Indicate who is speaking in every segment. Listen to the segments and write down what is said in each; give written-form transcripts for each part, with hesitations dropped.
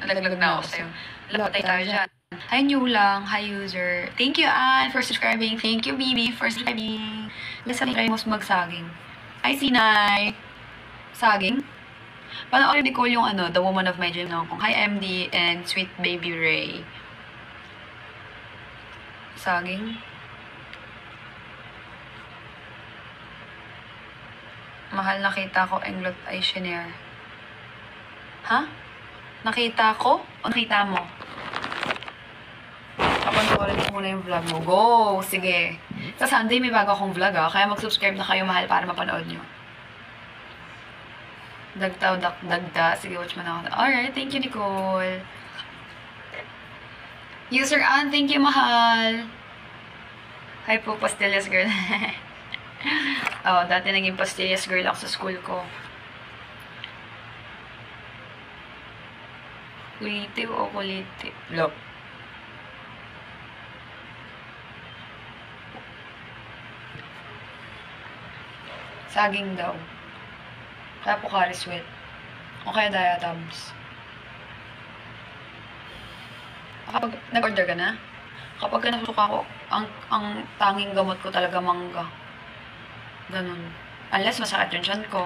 Speaker 1: Nalaglag na ako sa'yo. Lapatay tayo dyan. Hi, new lang. Hi, user. Thank you, Ann, for subscribing. Thank you, Bibi, for subscribing. Let's try mo magsaging. Hi, Sinay. Saging? Panoorin ni Cole yung The Woman of My Dream Hong Kong. Hi, MD and Sweet Baby Ray. Saging? Mahal, nakita ko englot ay shinare. Ha? Nakita ko? O nakita mo? Papanoorin ko muna yung vlog mo. Go! Sige. Sa Sunday may bago akong vlog kaya mag-subscribe na kayo, mahal, para mapanood nyo. Dagtaw, dagda. Sige, watch mo na ako. Alright, thank you, Nicole. User Ann, thank you, mahal. Hi po, pastillas girl. Dati naging pastillas girl ako sa school ko. Kuliti o kuliti? Look. Saging daw. Kaya po curry sweet. O kaya diatabs. Kapag nag-order ka na, kapag ka nasuka ko, ang tanging gamot ko talaga mangga. Ganun. Unless masakit yung tiyan ko.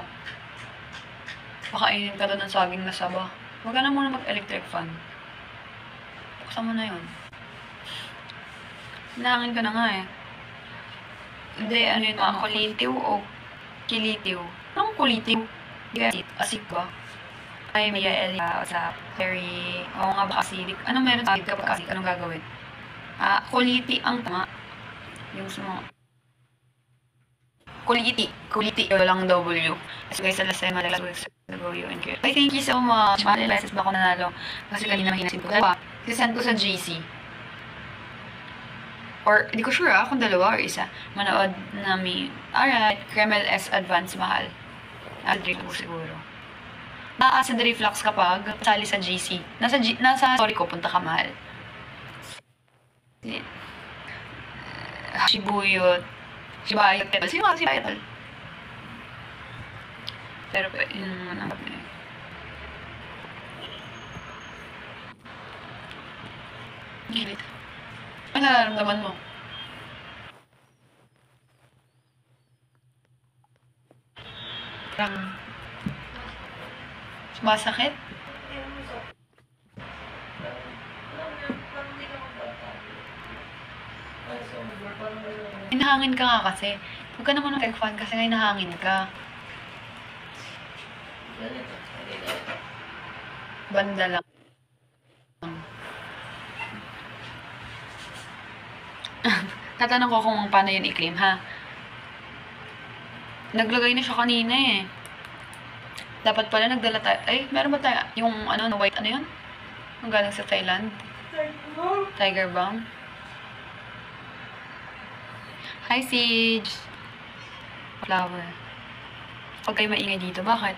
Speaker 1: Pakainin ka doon ng saging na saba. Huwag ka na muna mag-electric fan. Buksan mo na yun. Hinangin ka na nga eh. Hindi, ano yun, kulitiw o kilitiw? Anong kulitiw? Asik ba? Ay, may Elia, sa Perry. Oo nga ba acidic? Anong meron sa kapag acidic? Anong gagawin? Kuliti ang tama. Yung sa mga... Kuliti. Walang W. So guys, alas ay malalas W and Q. Ay, thank you so much. Malilases ba ako nanalo? Kasi kanina mahinasin ko. Dalawa. Sisend ko sa GC. Or, di ko sure kung dalawa or isa. Manood namin. Alright. Kremel S Advance, mahal. Acid reflux siguro. Na-acid reflux kapag sali sa GC. Nasa story ko, punta ka, mahal. Shibuyot. Shibayot. Sino mga Shibayot? Pero, Gilit. Ano nararamdaman mo? Parang sumasakit? Hinahangin ka nga kasi. Huwag ka naman mag-fan kasi nga hinahangin ka. Banda lang. Tatanong ko kung paano yun i-claim, ha? Naglagay na siya kanina eh. Dapat pala nagdala tayo. Ay, meron ba tayo? Yung no white, ano yun? Yung galing sa Thailand? Tiger Balm. Hi, Sage. Flower. Huwag kayo maingay dito. Bakit?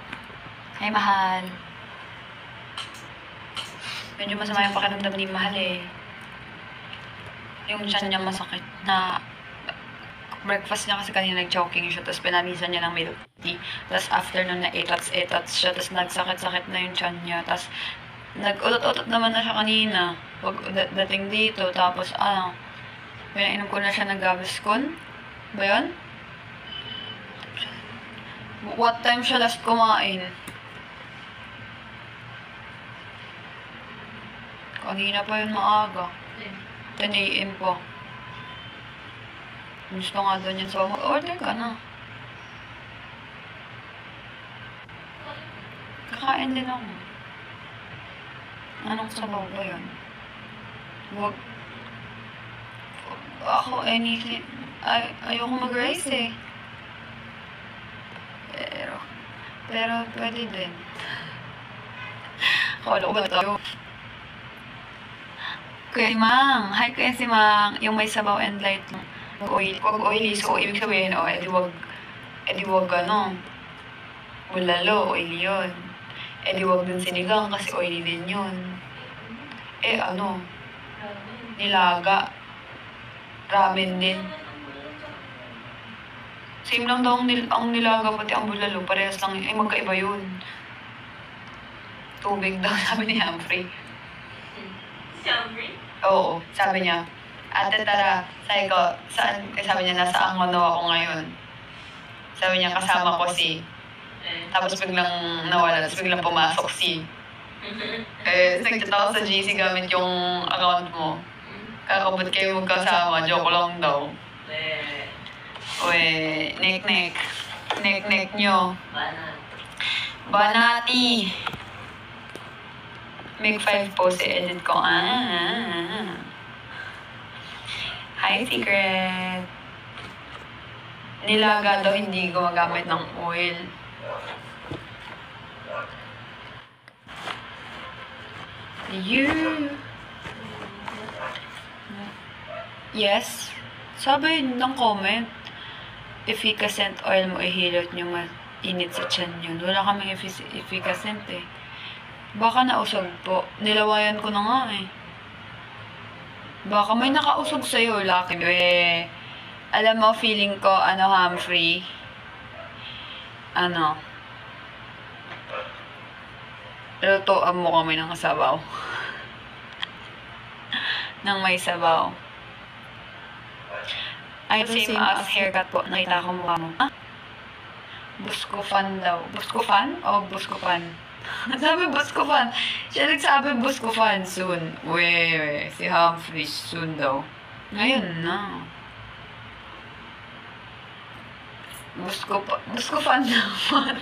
Speaker 1: Hi, mahal. Medyo masama yung pakiramdam ni mahal eh. Yung tiyan niya masakit na breakfast niya kasi kanina nag-choking siya, tapos pinamisan niya ng milk tea. Tapos after nun na etats siya, tapos nagsakit-sakit na yung tiyan niya. Tapos nag-utot-utot naman na siya kanina. Pag dating dito, tapos pinainom ko na siya ng Gaviscon. Ba yun? What time siya last kumain? Kanina pa yun maaga. 10 AM po. Gusto nga doon yan. So, mag-order ka na. Kakain din ako. Anong sabaw ba yun? Wag. Ako, anything. Ayoko mag-rice eh. Pero, pwede din. Kala ko ba tayo? Kuya si Mang. Hi, Kuya si Mang. Yung may sabaw and light. Wag oily. So, ibig sabihin, edi wag ulalo, oily yun. Edi wag dun sinigang kasi oily din yun. Nilaga. Ramen din. Same lang daw ang nilaga, pati ang bulalo. Parehas lang yun. Magkaiba yun. Tubig daw, sabi ni Humphrey. Oo, sabi niya, ate tara, sabi ko, saan? Sabi niya, nasa Angono ako ngayon. Sabi niya, kasama ko si, tapos biglang nawala, tapos biglang pumasok si. Nagchat ako sa GC gamit yung account mo. Kakabot kayo magkasama, joke lang daw. Uwe, nek-nek. Nek-nek nyo. Banati. Make 5 post, edit ko. Hi, Secret. Nilaga daw, hindi gumagamit ng oil. Yes. Sabi ng comment, efficacent oil mo ihilot nyo mainit sa tiyan yun. Wala kaming efficacent eh. Baka nausog po. Nilawayan ko na nga eh. Baka may nakausog sa'yo, Lucky. Alam mo, feeling ko, Humphrey, lutoan mo kami ng sabaw. Nang may sabaw. Ay, same as haircut po. Nakita ko mukha mo. Buscofan daw. Buscofan o Buscofan? Sabi Buscofan. Siya nagsabi Buscofan soon. Si Humphrey soon daw. Ngayon na. Buscofan naman.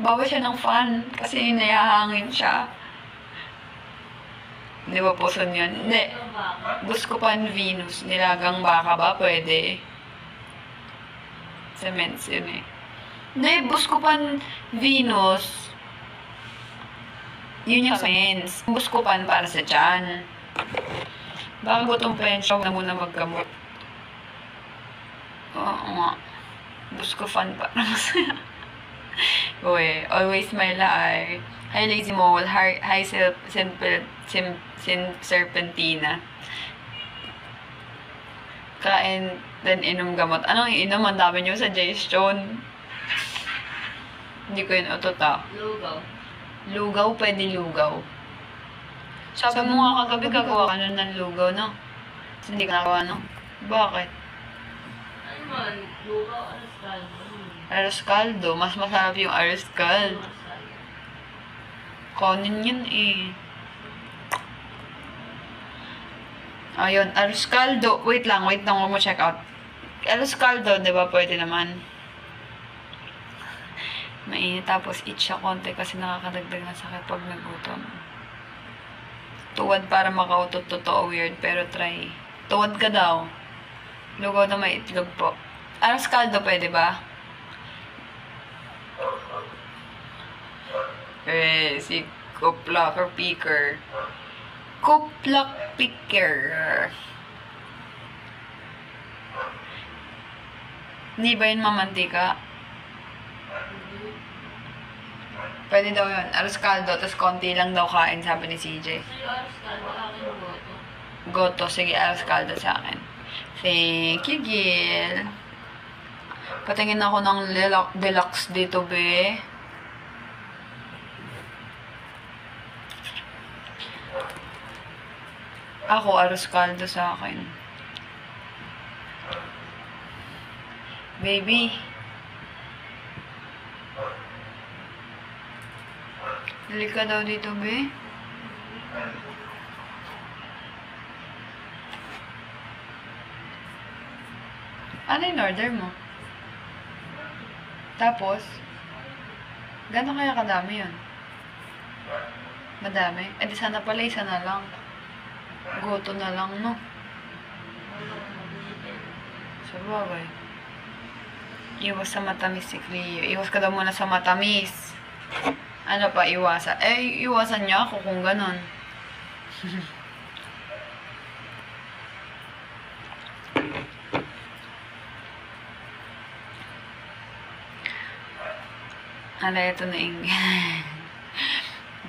Speaker 1: Bawa siya ng fan. Kasi nayahangin siya. Di ba puson yun? Hindi. Buscopan Venus. Nilagang baka ba? Pwede. Cements yun eh. Hindi. Buscopan Venus. Yun yung cements. Buscopan para sa tiyan. Baka gutong pensyon na muna maggamot. Oo nga. Buscopan para masaya. Uy, always smile ay. Hi, Lazy Mole. Hi, Serpentina. Kain, then inom gamot. Anong inom? Ang dami nyo suggestion. Hindi ko yun utota. Lugaw, pwede lugaw. Sabi mo nga kagabi, gagawa ka nun ng lugaw, no? Hindi ka nagawa, no? Bakit?
Speaker 2: Ano man, lugaw, aras kaldo.
Speaker 1: Aras kaldo. Mas masarap yung aras kaldo. Kanin yun eh. Ayun, aras kaldo. Wait lang, huwag mo check out. Aras kaldo, di ba? Pwede naman. Mainit, tapos eat siya konti kasi nakakadagdag ng sakit pag nagutom. Tuwad para makautot, totoo weird, pero try. Tuwad ka daw. Lugaw na may itlog po. Aras kaldo, pwede ba? Si Kuplak or Picker. Kuplak Picker. Hindi ba yun mamantika? Pwede daw yun. Aros kaldo, tapos konti lang daw kain, sabi ni CJ.
Speaker 2: Sa'yo, aras kaldo, akin goto.
Speaker 1: Goto, sige, aros kaldo sa akin. Thank you, Gil. Patingin ako ng deluxe dito, be. Ako, aros kaldo sa akin. Baby. Dali ka daw dito, be. Ano yung order mo? Tapos, gano'n kaya kadami yun? Madami? Eh di sana pala isa na lang. Goto na lang, no? Sabagay. Iwas sa matamis si Cleo. Iwas ka daw muna sa matamis. Ano pa iwasan? Eh, iwasan niya ako kung ganon. Ano, ito na yung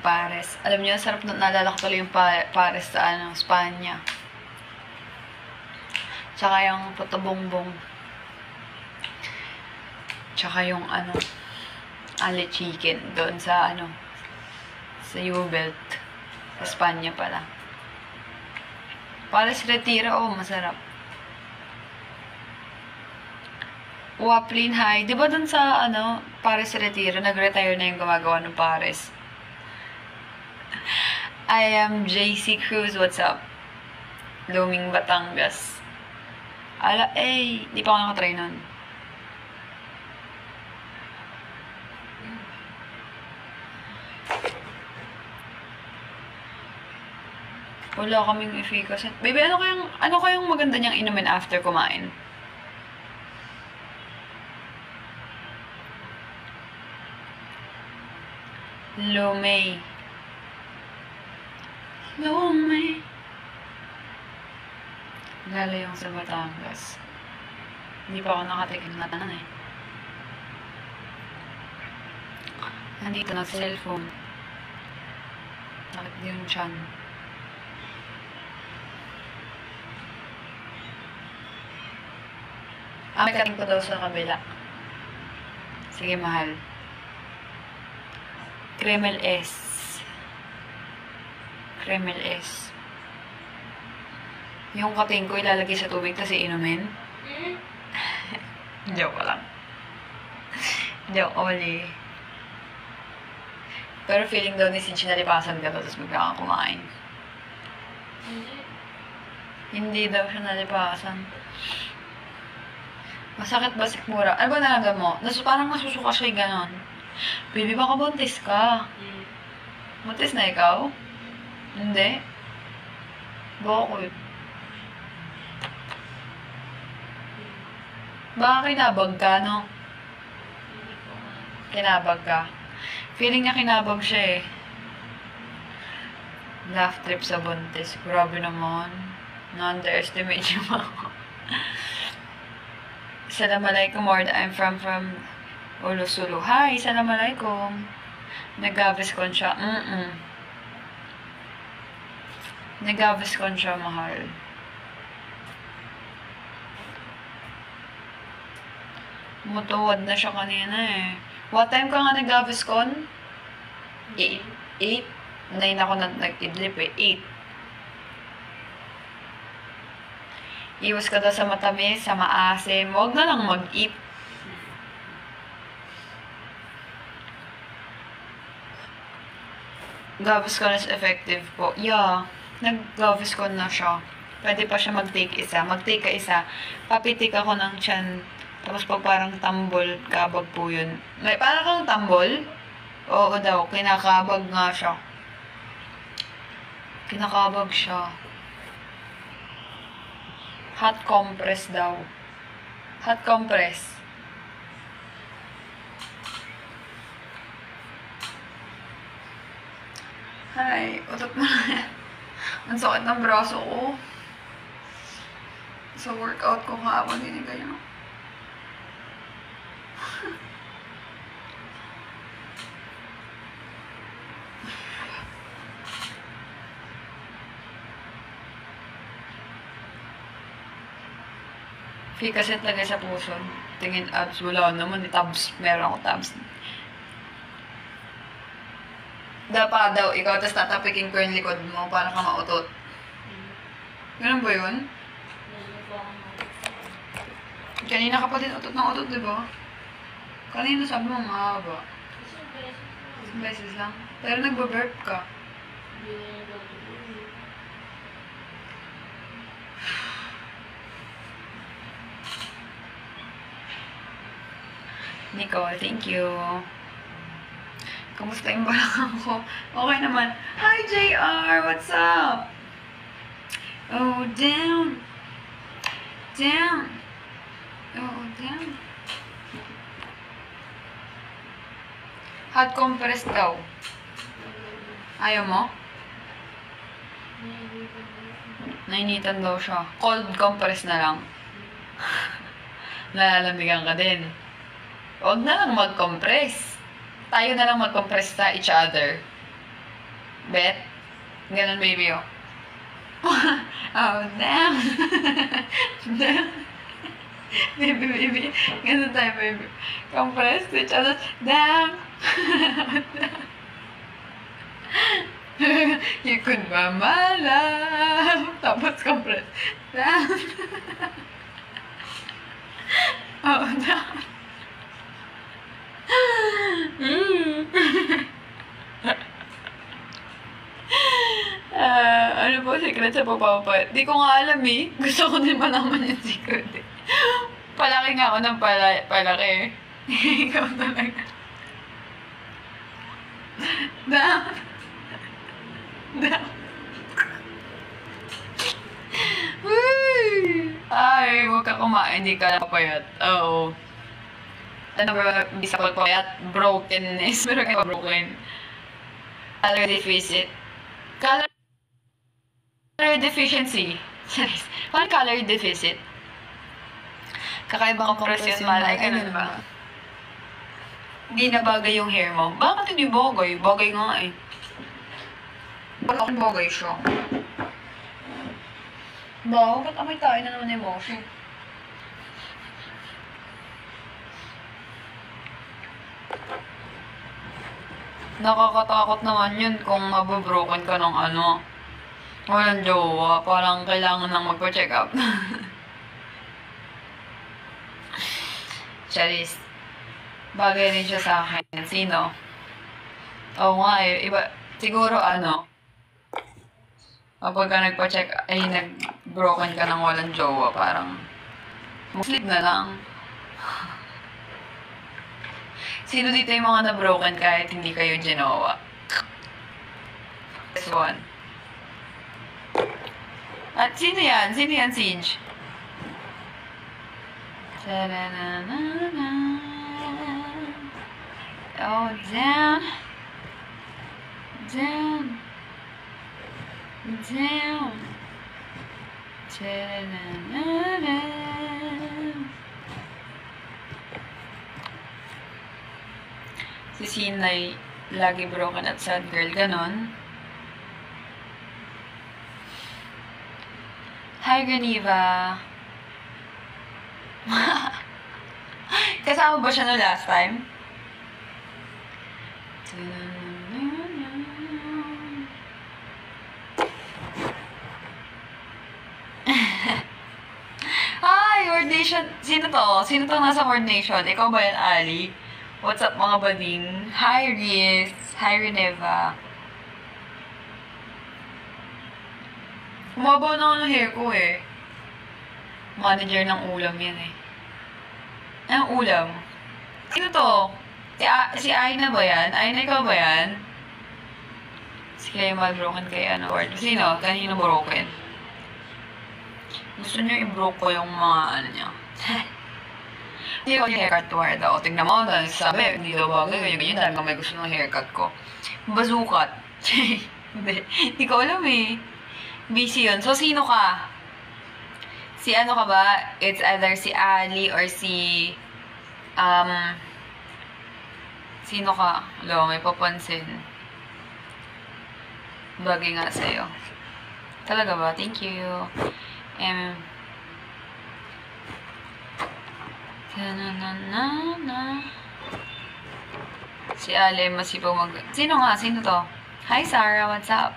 Speaker 1: pares. Alam niyo, sarap na naalala ko tuloy yung pares sa Spanya. Tsaka yung puto bongbong. Tsaka yung ale chicken doon sa sa U-Belt. Sa Spanya pala. Pares Retiro, oh, masarap. Waplin High. Di ba dun sa, Pares Retiro, nag-retire na yung gumagawa ng Pares? I am JC Cruz, what's up? Luming Batangas. Di pa ako nakatry nun. Wala kaming efficacy. Baby, ano kayang maganda niyang inumin after kumain? Lumay. Lalo yung sa Batangas. Hindi pa ako nakatikim na tanan eh. Nandito na sa cellphone. Nakit yung tiyan. May kating ko daw sa kabila. Sige, mahal. Kremel S. Kremel S. Yung kating ko ilalagay sa tubig tapos iinumin. Joke lang. Joke only. Pero feeling daw ni Sinchi nalipasan ka tapos bigla kang kumain. Hindi daw siya nalipasan. Masakit ba sikmura? Ano ba nalaga mo? Parang nasusuka siya yung ganon. Baby, baka buntis ka. Buntis na ikaw? Hindi? Bakit? Baka kinabag ka, no? Kinabag ka. Feeling niya kinabag siya eh. Laugh trip sa buntis. Grabe naman. Na-underestimate niyo mo ako. Assalamualaikum, Lord. I'm from Ulusulu. Hi, assalamualaikum. Nag-gaviscon siya. Nag-gaviscon siya, mahal. Mutuwad na siya kanina eh. What time ka nga nag-gaviscon? 8. 8? 9 ako nag-idlip eh. 8. Iwas ka daw sa matamis, sa maasim. Huwag na lang mag-eat. Gaviscon is effective po. Yeah, nag-gaviscon na siya. Pwede pa siya mag-take isa. Mag-take ka isa. Papitik ako ng tiyan. Tapos pag parang tambol, kabag po yun. May parang kang tambol? Oo daw, kinakabag nga siya. Kinakabag siya. Hot compress daw. Hot compress. Hi, utot mo na yan. Ang sakit ng braso ko. Sa workout ko kahapon, hindi ganyan. Kasi lagay sa puso. Tingin abs, wala naman. Tabs, meron ako tabs. Dapat daw, ikaw, tapos tatapikin ko yung likod mo para ka mautot. Ganun ba yun? Kanina ka pa din utot ng utot, diba? Kanina sabi mo mahaba. Isang beses lang. Pero nagbaburp ka. Nico, thank you. Kamusta yung balakang ko? Okay naman. Hi, JR! What's up? Oh, damn. Damn. Oh, damn. Hot compress daw. Ayaw mo? Nainitan daw siya. Cold compress na lang. Nalalambigan ka din. Huwag na lang mag-compress. Tayo na lang mag-compress sa each other. Bet? Ganun, baby, oh. Oh, damn. Damn. Baby. Ganun tayo, baby. Compress to each other. Damn. Sikod mamalam. Tapos compress. Down. Oh, down. Ano po secret sa papapayat? Di ko nga alam eh. Gusto ko din malaman yung secret eh. Palaki nga ako ng palaki. Ikaw talaga. Down. Down. Ay, huwag ka kumain, hindi ka napapayat. Oo. Ano ba, bisa pagpapayat? Brokenness. Pero kayo broken. Color deficit. Color deficiency. Paano color deficit? Kakaiba kong presyon malay, ganun ba? Hindi na bagay yung hair mo. Bakit hindi bagay? Bagay nga eh. Bakit bagay siya? Bakit amoy tayo na naman emotion? Nakakatakot naman yun kung mabubroken ka ng ano. Walang jowa. Parang kailangan nang magpa-check up. Charis. Bagay rin siya sa akin. Sino? Oo nga eh. Iba, siguro ano. Kapag ka nagpa-check, ay nag-broken ka ng walang jowa, parang mag-sleep na lang. Sino dito yung mga na-broken kahit hindi kayo ginawa? This one. At sino yan? Sino yan, Siege? Ta-da-na-na-na. Oh, down. Down. Down. Ta-da-na-na-na. Si Sinay, lagi broken at sad girl, ganon. Hi, Ganiva. Kasama ba siya no last time? Hi, Word Nation. Sino to? Sino to nasa Word Nation? Ikaw ba yan, Ali? What's up, mga bading? Hi, Riz. Hi, Reneva. Umabaw na ako ng hair ko eh. Manager ng ulam yan eh. Anong ulam? Sino to? Si Aina ba yan? Aina, ikaw ba yan? Si Clea broken kay ano, Word. Sino? Kanino broken? Gusto niyo i-broke ko yung mga ano niya. Hindi ko yung haircut ko wala daw. Tingnan mo, dahil sabi, hindi daw bagay, ganyan, dahil may gusto ng haircut ko. Bazukat. Hindi. Hindi ko alam eh. Busy yun. So, sino ka? Si ano ka ba? It's either si Ali or si... Sino ka? Alam, may papansin. Bagay nga sa'yo. Talaga ba? Thank you. Si Ale, masipag mag... Sino nga? Sino to? Hi, Sarah. What's up?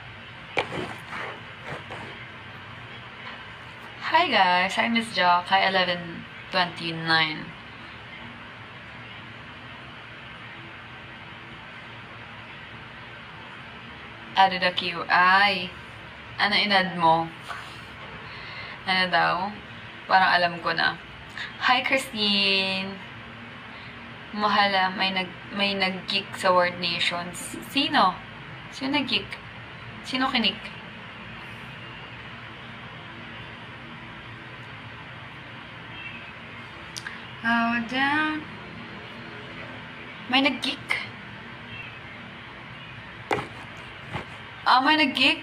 Speaker 1: Hi, guys. Hi, Miss Jock. Hi, 1129. Added a Q. Ay. Ano inad mo? Ano daw? Parang alam ko na. Hi, Christine. Mahala, may nag-geek sa Word Nations. Sino? Sino nag-geek? Sino kinik? Oh, down. May nag-geek? May nag-geek?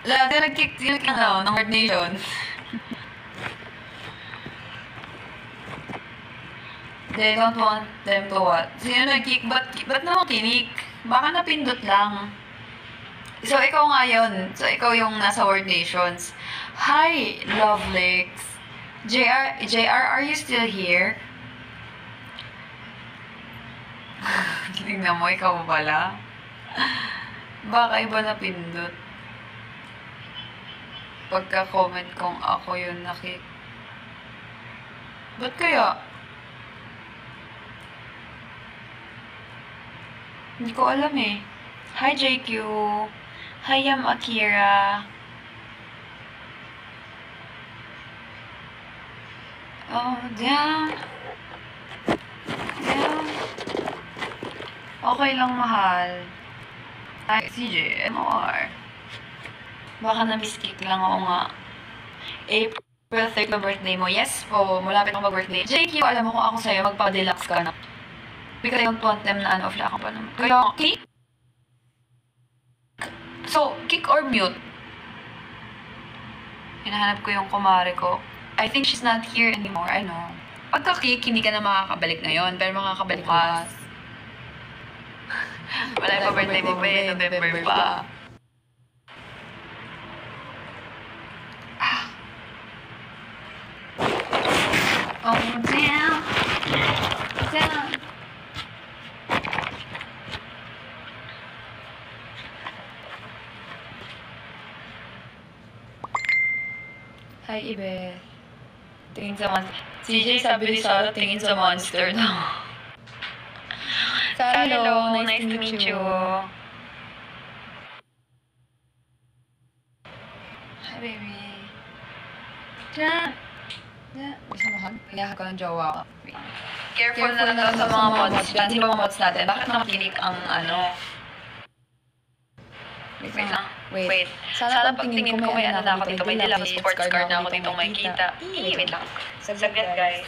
Speaker 1: Lagi nag-geek sila ng Word Nations. They don't want them to what? Sino nag-geek? Ba't naman kinik? Baka napindot lang. So, ikaw nga yun. So, ikaw yung nasa Word Nations. Hi, Lovelex. JR, are you still here? Tingnan mo, ikaw pala. Baka iba na pindot. Pagka-comment kong ako yung Ba't kaya? Hindi ko alam eh. Hi JQ. Hi Yam Akira. Oh, damn. Damn. Okay lang, mahal. Hi, CJ, MOR. Baka na-miskik lang ako nga. April 3rd na birthday mo. Yes po, malapit ako mag-birthday. JQ, alam mo kung ako sa'yo, magpa-deluxe ka na. Because I don't want them na wala ka pa naman. Kaya, kick? So, kick or mute? Hinahanap ko yung kumare ko. I think she's not here anymore, I know. Pagka-kick, hindi ka na makakabalik ngayon, pero makakabalik bukas. Wala pa birthday mo ba eh, November pa. Oh, damn. Damn. Hi, Ibe. Tingin sa monster. CJ sabi ni Sarah, tingin sa monster daw. Sarah, hello. Nice to meet you. Hi, baby. Diyan. Gusto mo hug? Pinahag ko ng jowa ko. Careful na lang daw sa mga mods. Sino ba mga mods natin? Bakit nakatinik ang Wait lang. Wait. Sana pagtingin ko may ano na ako dito. May dilaw sports card na ako dito makikita. Wait lang. Saglit, guys.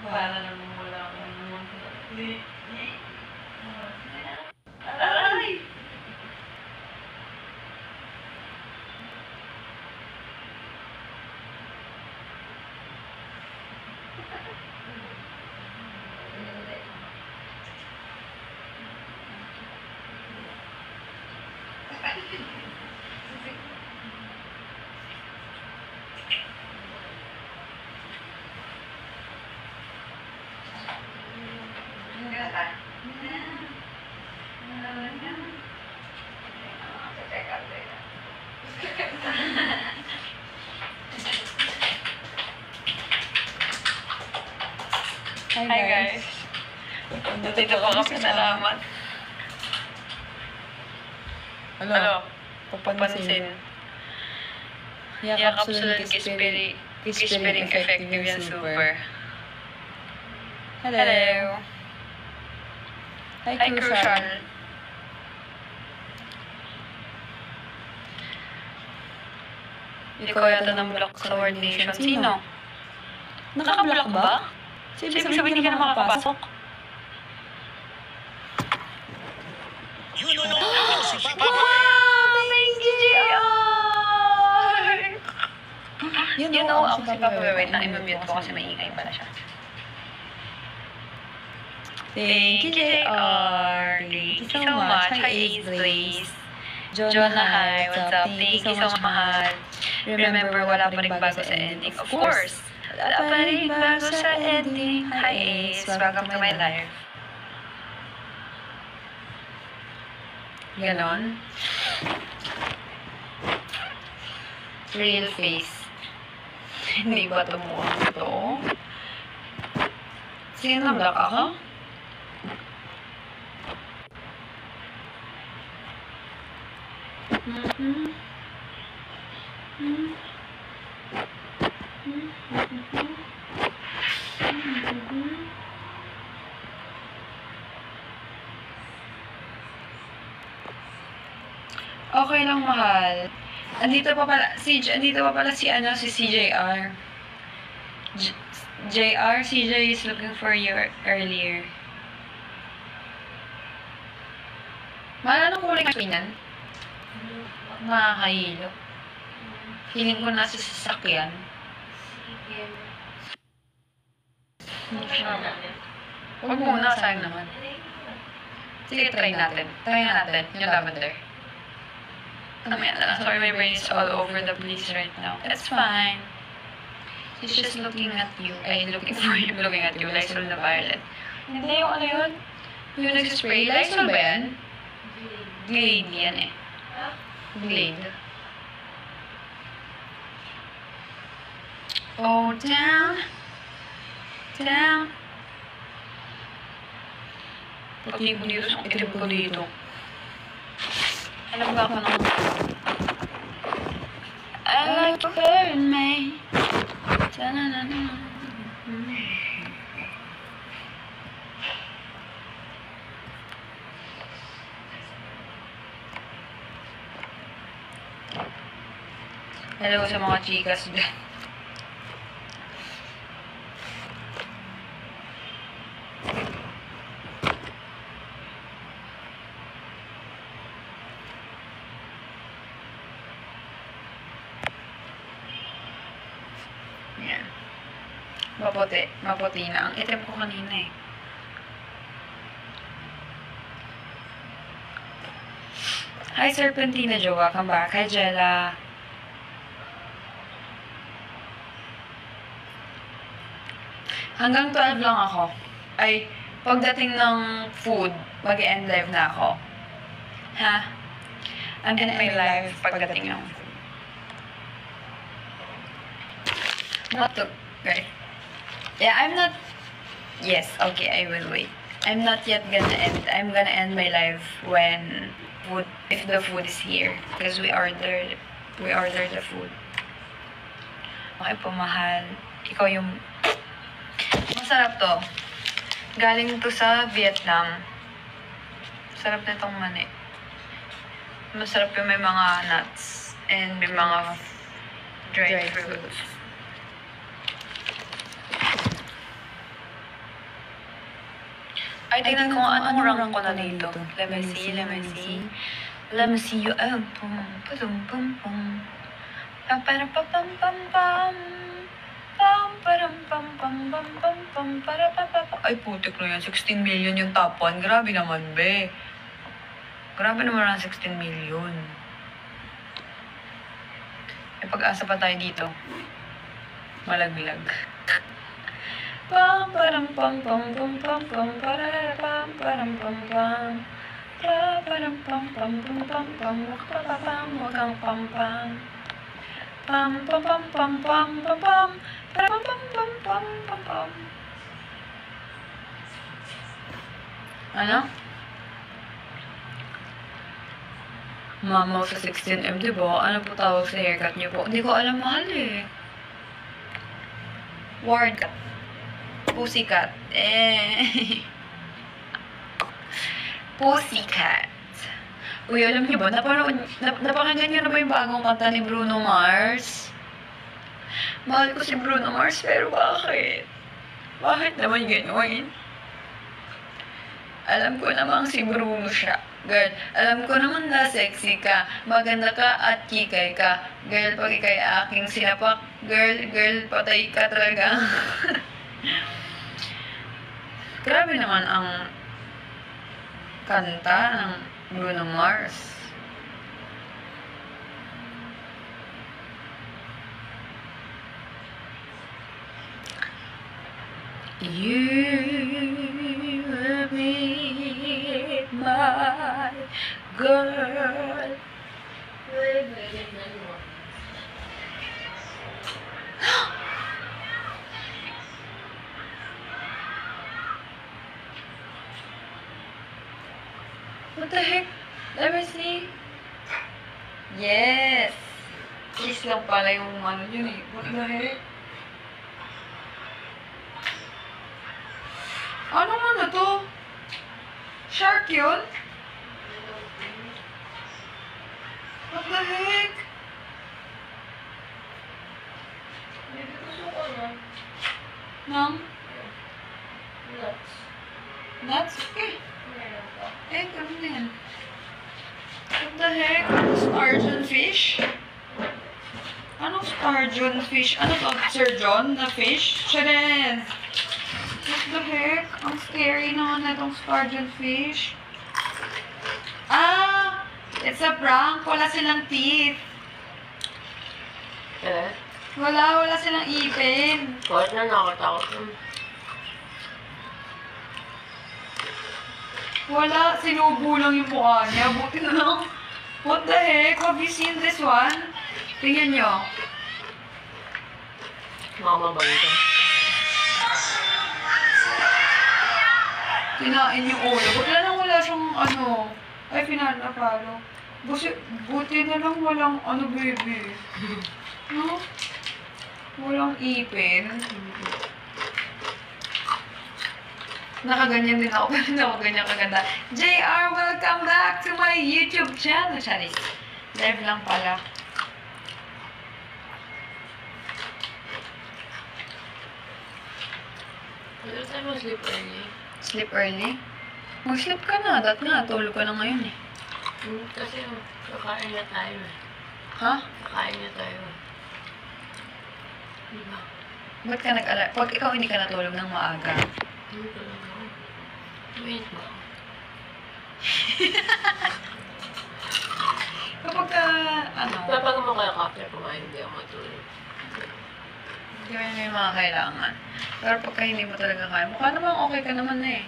Speaker 1: Para naman wala akong naman. Aray! Hi guys. Dito po kami sa Salamat. Ano? Papansin. Yakapsulan Kispering effective yan super. Hello. Hi Crucial. Ikaw yata ng block sa World Nation. Sino? Naka-block ba? So, ibig sabihin hindi ka na makakapasok? Wow! Thank you, JR! You know, ako si Papa. Wait lang, i-mute ko kasi maingay pala siya. Thank you, JR! Thank you so much. Hi, Ace Blaze. Jonah, hi. What's up? Thank you so much. Remember, wala pa rin bago sa ending. Of course! Wala pa rin bago sa ending. Hi Ace, welcome to my life. Ganon. Real face. Hindi ba tumuha ito? Sino na black ako? Okay lang, mahal. Andito pa pala si CJR. JR, CJ is looking for you earlier. Mahal, anong kulay ng screen yan? Nakakahilo. Feeling ko nasa sasakyan. Huwag muna, sayang naman. Sige, try natin. Try natin. Yung lavender. Sorry, my brain is all over the place right now. That's fine. She's just looking at you. Ay, looking for you. Looking at you. Lysol na violet. Hindi, yung ano yun? Yung nag-spray. Lysol ba yan? Glade yan eh. Glade. Oh, down. Down. Pati ko dito. Itim ko dito. Alam ba ako ng... I like to burn me. Ta-na-na-na. Hello sa mga chikas dyan. Yan. Maputi na. Ang itim ko kanina eh. Hi, Serpentina Jo. Welcome back. Hi, Jella. Hanggang 12 lang ako. Ay, pagdating ng food, mag-end live na ako. Ha? I'm gonna end my live pagdating ng food. What the... Right. Yeah, I'm not... Yes, okay, I will wait. I'm not yet gonna end. I'm gonna end my live when food... If the food is here. Because we ordered the food. Okay po, mahal. Ikaw yung... Masarap to. Galing to sa Vietnam. Sarap na itong mani. Masarap yung may mga nuts. And may mga dried fruits. Ay, tingnan ko anong rank ko na dito. Let me see. Let me see you. Ay, pum, pum, pum, pum. Pam, pam, pam, pam, pam, pam. Pam, param, pam, pam, pam, pam, pam, para, pam, pam, pam. Ay, putik na yan. 16 million yung top 1. Grabe naman, be. Grabe naman ang 16 million. May pag-asa pa tayo dito. Malaglag. Pam, param, pam, pam, pam, pam, pam, para, pam, param, pam, pam. Pa, param, pam, pam, pam, pam, pam, wak, pa, pa, pam, wakang, pam, pam. Pam, pam, pam, pam, pam, pam, pam, para, pam, pam, pam, pam, pam, pam. Ano? Mamaw sa 16M, diba? Ano po tawag sa haircut niyo po? Hindi ko alam, mahal eh. Word cut. Pussycat. Pussycat. Uy, alam niyo ba, napakinggan niyo na ba yung bagong kanta ni Bruno Mars? Mahal ko si Bruno Mars, pero bakit? Bakit naman gano'n? Alam ko namang si Bruno siya. Girl, alam ko naman na sexy ka, maganda ka at kikay ka. Girl, pag ikay aking sinapak, girl, patay ka talaga. Grabe naman ang kanta ng Bruno Mars. You will be my girl. What the heck? Let me see. Yes. She's fish lang pala yung ano yun eh. What the heck? Anong ano to? Shark yun? What the heck?
Speaker 2: Maybe gusto ko na.
Speaker 1: Nang?
Speaker 2: Nuts.
Speaker 1: Nuts? Eh,
Speaker 2: Meron pa.
Speaker 1: ganun din. What the heck? Sturgeon fish? Anong sturgeon fish? Ano to? Sir John na fish? Siya rin. What the heck? Ang scary naman na itong sturgeon fish. Ah! It's a prank. Wala silang teeth.
Speaker 2: Eh?
Speaker 1: Wala silang ipin.
Speaker 2: Kahit na nakatakot yun.
Speaker 1: Wala, sinubo lang yung mukha niya. Buti na lang. What the heck? Have you seen this one? Tingnan nyo.
Speaker 2: Mamabalitan.
Speaker 1: Kinain yung ulo. Buti na lang wala siyang ano. Ay, pinanapalo. Buti na lang walang ano, baby. No? Walang ipin. Nakaganyan din ako, pero hindi ako ganyan kaganda. JR, welcome back to my YouTube channel. Charis. Live lang pala.
Speaker 2: Pwede tayo mag-sleep early.
Speaker 1: Sleep early? Mag-sleep ka na. Dat nga, tulog ka na ngayon eh.
Speaker 2: Kasi kakain na tayo eh.
Speaker 1: Ha?
Speaker 2: Kakain na tayo eh. Diba?
Speaker 1: Ba't ka nag-alala? Pag ikaw hindi ka natulog ng maaga.
Speaker 2: Hindi ko lang ako. Wait ba?
Speaker 1: Kapag ka, ano,
Speaker 2: Kapag mo kaya kapya kumain, hindi ako matulog.
Speaker 1: hindi mo yung mga kailangan. Pero pagka hindi mo talaga kaya, mukha namang okay ka naman na eh.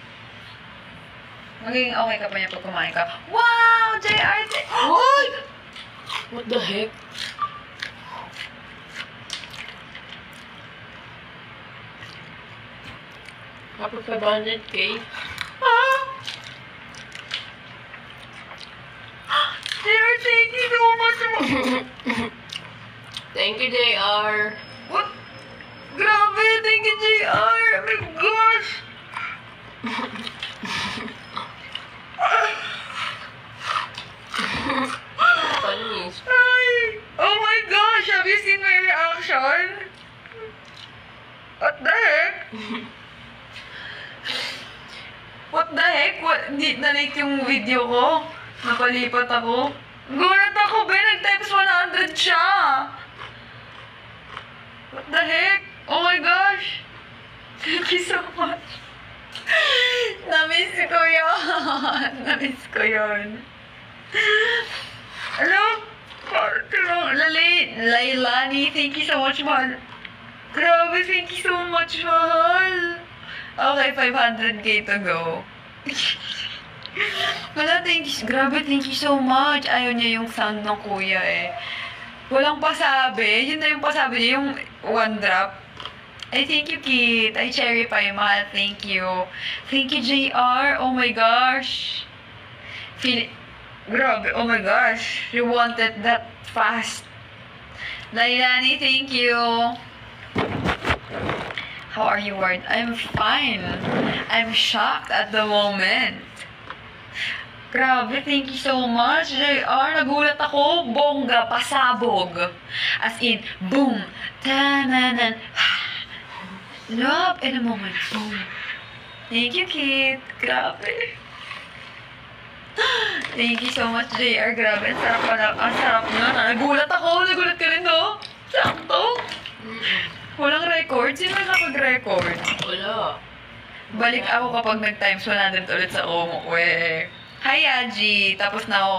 Speaker 1: Magiging okay ka pa niya pag kumain ka. Wow! JR! Uy!
Speaker 2: What the heck? Kapag 500k?
Speaker 1: Ah! JR, thank you so much!
Speaker 2: Thank you, JR.
Speaker 1: What? Grabe! Thank you, JR! Oh my gosh!
Speaker 2: Panis.
Speaker 1: Ay! Oh my gosh! Have you seen my reaction? What the heck? What the heck? Hindi na-like yung video ko. Napalipat ako. Gulat ako, be. Nag-times 100 siya. What the heck? Oh my gosh. Thank you so much. Namiss ko yun. Namiss ko yun. Hello? Lailani, thank you so much, mahal. Grabe, thank you so much, mahal. Okay, 500k to go. Wala, thank you. Grabe, thank you so much. Ayaw niya yung sound ng kuya eh. Walang pasabi. Yun na yung pasabi niya, yung one drop. Ay, thank you, Kit. Ay, cherry pie, mahal. Thank you. Thank you, JR. Oh my gosh. Grabe, oh my gosh. You wanted that fast. Lailani, thank you. How are you, Ward? I'm fine. I'm shocked at the moment. Grabe, thank you so much, JR. Nagulat ako. Bongga, pasabog. As in, boom. Tananan. Love in a moment. Boom. Thank you, Kit. Grabe. Thank you so much, JR. Grabe, ang sarap pa na. Ang sarap na. Nagulat ako. Nagulat ka rin, no? Sakto. Walang record. Sino nakapag-record?
Speaker 2: Wala.
Speaker 1: Balik ako kapag nag-times 100 ulit sa Omo ko eh. Hi, Aji. Tapos na ako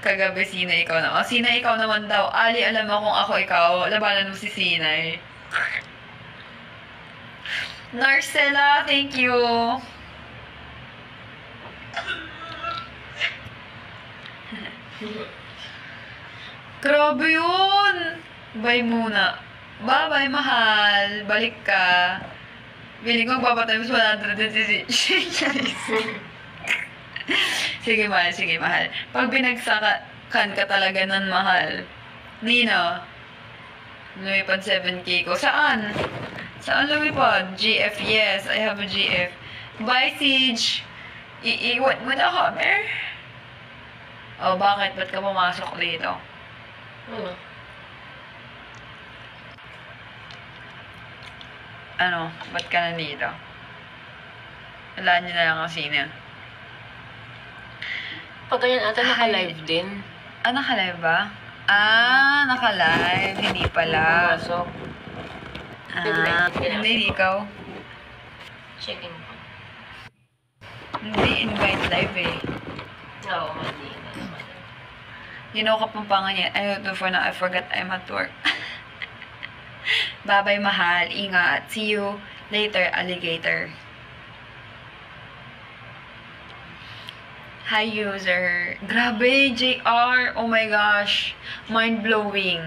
Speaker 1: kagabi, Sinay, ikaw naman. Oh, Sinay, ikaw naman daw. Ali, alam mo kung ako ikaw. Labanan mo si Sinay. Narcella, thank you. Grabe yun. Bye muna. Bye-bye, mahal. Balik ka. Biling ko magpapatay mo sa 100 din si Sige, mahal. Sige, mahal. Pag binagsakan ka talaga ng mahal, Nino, Lumipad 7K ko. Saan? Saan lumipad? GF, yes. I have a GF. Bye, Siege. Iiwan mo na kami. Oh, bakit? Ba't ka pumasok dito?
Speaker 2: Ano?
Speaker 1: Ano? Ba't ka nandito? Wala niyo na lang ang sina.
Speaker 2: Pag ganyan ata naka-live din.
Speaker 1: Ah, naka-live ba? Ah, naka-live. Hindi pala.
Speaker 2: Pumasok.
Speaker 1: Hindi ikaw.
Speaker 2: Checking ko.
Speaker 1: Hindi, invite live eh.
Speaker 2: Oo, mali.
Speaker 1: You know, kapampangan niya. I forgot I'm at work. Bye-bye, mahal. Ingat. See you later, alligator. Hi, user. Grabe, JR. Oh my gosh. Mind-blowing.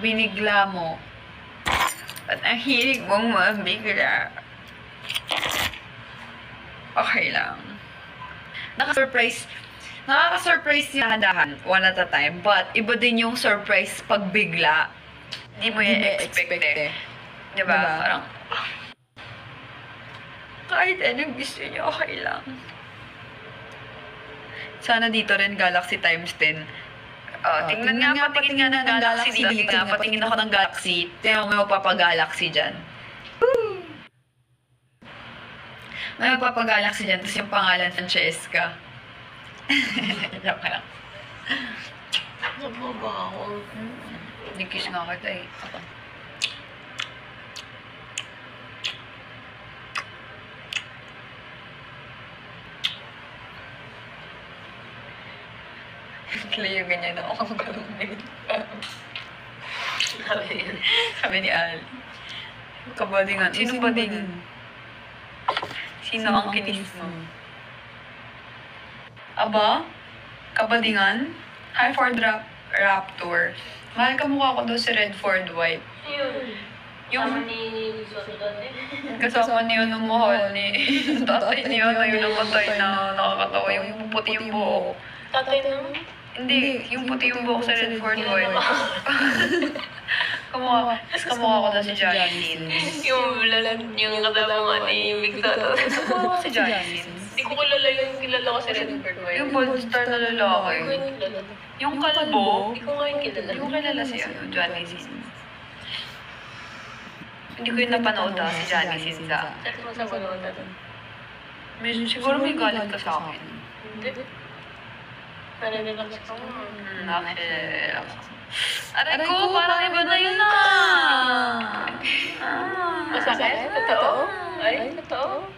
Speaker 1: Binigla mo. At ang hilig mong mabigla. Okay lang. Nakaka-surprise yung dahan one at a time. But, iba din yung surprise pag bigla. Hindi mo i-expect eh. Diba? Parang, kahit anong gusto niyo, okay lang. Sana dito rin Galaxy times 10. Tingnan nga, patingin nga ng Galaxy dito. Patingin ako ng Galaxy. Tingnan mo may magpapagalaxy dyan. Woo! May magpapagalaxy dyan. Tapos yung pangalan Francesca. Joke lang.
Speaker 2: Nababa ako.
Speaker 1: Nag-kiss nga kita eh. Ako. Kaya yung ganyan na ako kalungin. Sabi ni Al. Kabadingan. Sino bading? Sino ang kinis mo? Aba? Kabadingan? Hi Ford Raptor. Mahal ka mukha ko doon si Redford White.
Speaker 2: Yung ni Sudan din.
Speaker 1: Kasama niyo ng mahal ni tatay niyo na yung namatay na nakakatawa yung puti yung buhok.
Speaker 2: Tatay naman.
Speaker 1: Hindi, yung puti yung buhok sa Redford White. Kamukha ko doon si Johnny Sins.
Speaker 2: Yung katalaman ni Victor.
Speaker 1: Kamukha ko si Johnny Sins.
Speaker 2: Hindi ko kilala yung kilala ko sa Redford White.
Speaker 1: Yung bold star na lalaki.
Speaker 2: Hindi ko yung kilala.
Speaker 1: Yung kalbo.
Speaker 2: Hindi ko nga yung kilala.
Speaker 1: Yung kilala si Johnny Sins. Hindi ko yung napanood si Johnny Sins.
Speaker 2: Saan mo sa panood natin?
Speaker 1: Siguro may galit ka sa akin.
Speaker 2: Hindi. Nare-relax ako.
Speaker 1: Aray ko, parang iba na yun
Speaker 2: Masakit? Totoo? Ay, totoo?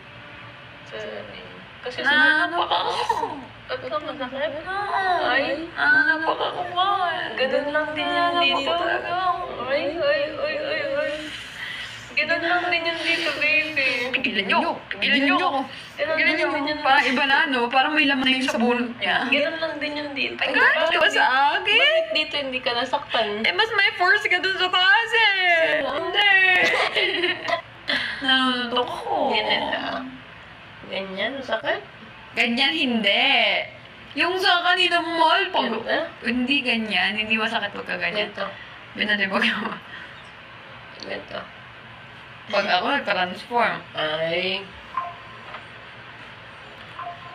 Speaker 2: Kasi
Speaker 1: Nananapak ako.
Speaker 2: totoo masakit?
Speaker 1: Ay, nananapak ako ba?
Speaker 2: Ganun lang din yan dito. Ay. Ganun lang din yan dito, baby.
Speaker 1: Pigilan nyo! Pigilan nyo! Pigilan nyo!
Speaker 2: Ganun din yan.
Speaker 1: Parang iba na, no? Parang may laman na yung sa bunot niya.
Speaker 2: Ganun lang din yan dito.
Speaker 1: Ay, galit ka ba sa akin?
Speaker 2: Bakit dito hindi ka nasaktan?
Speaker 1: Eh, mas may force ka dun sa taas eh! Hindi! Nanuntok ako.
Speaker 2: Ganyan lang. Ganyan, masakit?
Speaker 1: Ganyan, hindi. Yung sa kanina mo, mahal, pag...
Speaker 2: Ganito?
Speaker 1: Hindi ganyan. Hindi masakit pagka ganyan.
Speaker 2: Ganito.
Speaker 1: Binalibog mo.
Speaker 2: Ganito.
Speaker 1: Pag ako nag-transform.
Speaker 2: Ay.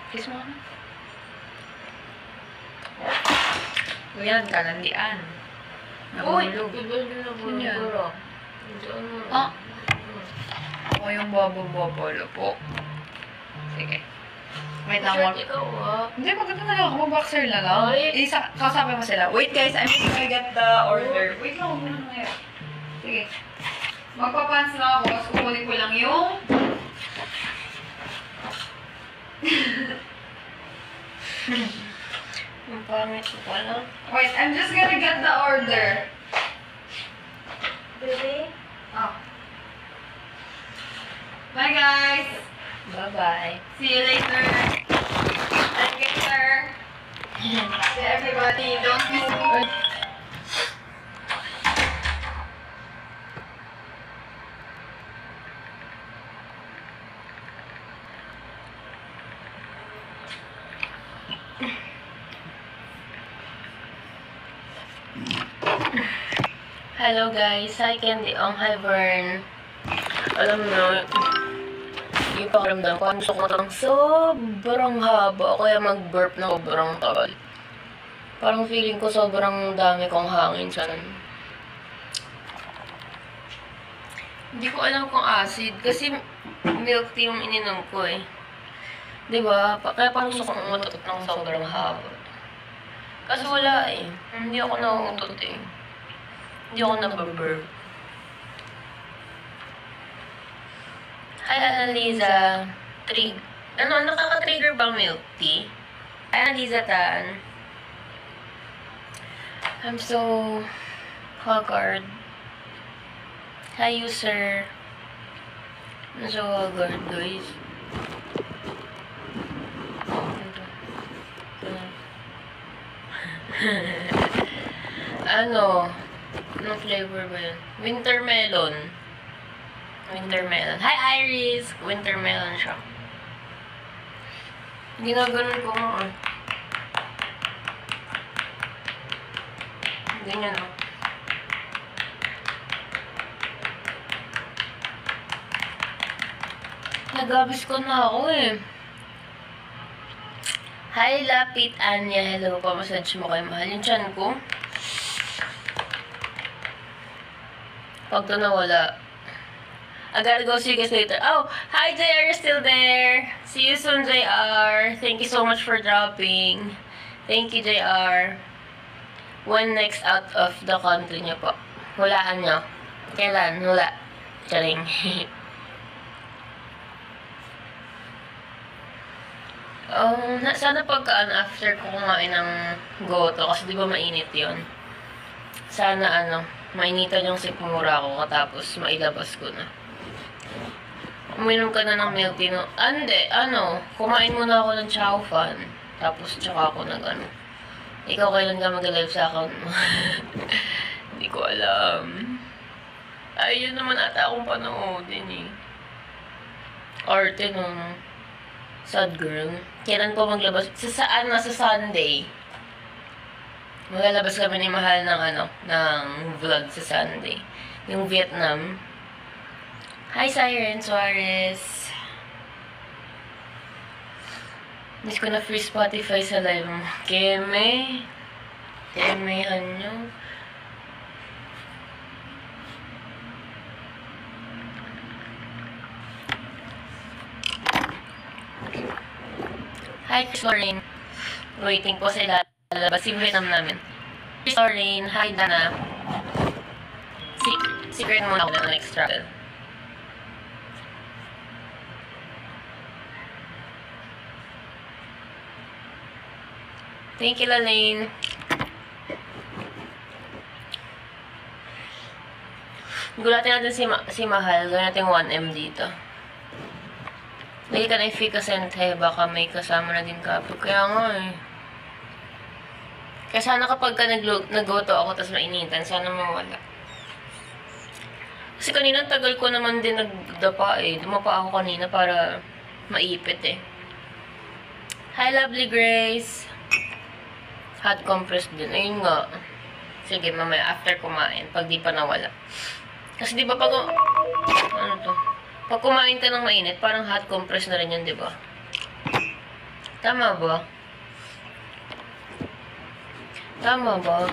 Speaker 1: Kiss mo na. Yan, kalandian. Nahulog.
Speaker 2: Iba din na
Speaker 1: Sino yan?
Speaker 2: buro.
Speaker 1: Ah? Ako yung bobo-bobolo po. Sige. Wait lang,
Speaker 2: Shirt ikaw ah.
Speaker 1: Hindi, maganda na lang ako. Mag-boxer na lang.
Speaker 2: Ay.
Speaker 1: Kausapin mo sila. Wait guys, I'm just gonna get the order. Wait lang, huwag mo na ngayon. Sige. Magpapants na ako. Tapos kukunin ko lang yung...
Speaker 2: Ang pangit ko pala.
Speaker 1: Wait, I'm just gonna get the order.
Speaker 2: Really?
Speaker 1: Oh. Bye guys!
Speaker 2: Bye-bye.
Speaker 1: See you later. Alligator. See everybody. Don't miss me.
Speaker 2: Hello guys, hi Candy Ong, hi Vern. Alam mo, yung pakiramdam ko, gusto ko ng sobrang haba, kaya mag-burp na sobrang tagal. Parang feeling ko sobrang dami kong hangin sa Hindi ko alam kung acid, kasi milk tea yung ininom ko eh. Diba? Kaya parang gusto kong umutot ng sobrang haba. Kasi wala eh. Hindi ako nauutot eh. Hindi ako nababurp. Hi, Annalisa. Nakaka-trigger bang milk tea? Hi, Annalisa Tan. I'm so haggard. Hi, user. I'm so haggard, guys. Anong flavor ba yun? Winter melon. Winter melon. Hi, Iris! Winter melon siya. Ginaganon ko mo. Ganyan o. Nagabis ko na ako eh. Hi, Lapit Anya. Hello, pamassage mo kay Mahal. Yung chan ko. Pag ito nawala. I gotta go, see you guys later. Oh, hi, JR, you're still there. See you soon, JR. Thank you so much for dropping. Thank you, JR. When next out of the country niyo po? Hulaan niyo. Kailan? Hula. Charing. Sana pagkaan after ko kumain ng goto, kasi di ba mainit yun? Sana mainitan yung sikmura ko katapos mailabas ko na. Uminom ka na ng milk tea, no? Hindi, kumain muna ako ng chow fan. Tapos tsaka ako Ikaw kailan ka mag-live sa account mo? Hindi ko alam. Ay, yun naman ata akong panoodin eh. Arte no. Sad girl. Kailan po maglabas? Sa Sunday. Maglalabas kami ni Mahal ng vlog sa Sunday. Yung Vietnam. Hi, Siren Suarez. Miss ko na free Spotify sa live mo. Keme. Kemehan nyo. Hi, Chris Lorraine. Waiting po sila. Lalabas yung Vietnam namin. Chris Lorraine. Hi, Dana. Secret muna ako ng next travel. Thank you, Lalaine. Gulatin natin si Mahal. Gawin natin 1M dito. Lagi ka na efficacente, baka may kasama na din kapag. Kaya nga eh. Kaya sana kapag ka nag-goto ako tapos mainitan, sana mawala. Kasi kanina tagal ko naman din nagdapa eh. Dumapa ako kanina para maipit eh. Hi, Lovely Grace. Hot compress din. Ayun nga. Sige, mamaya after kumain, pag di pa nawala. Kasi di ba pag... Pag kumain ka ng mainit, parang hot compress na rin yun, di ba? Tama ba? Tama ba?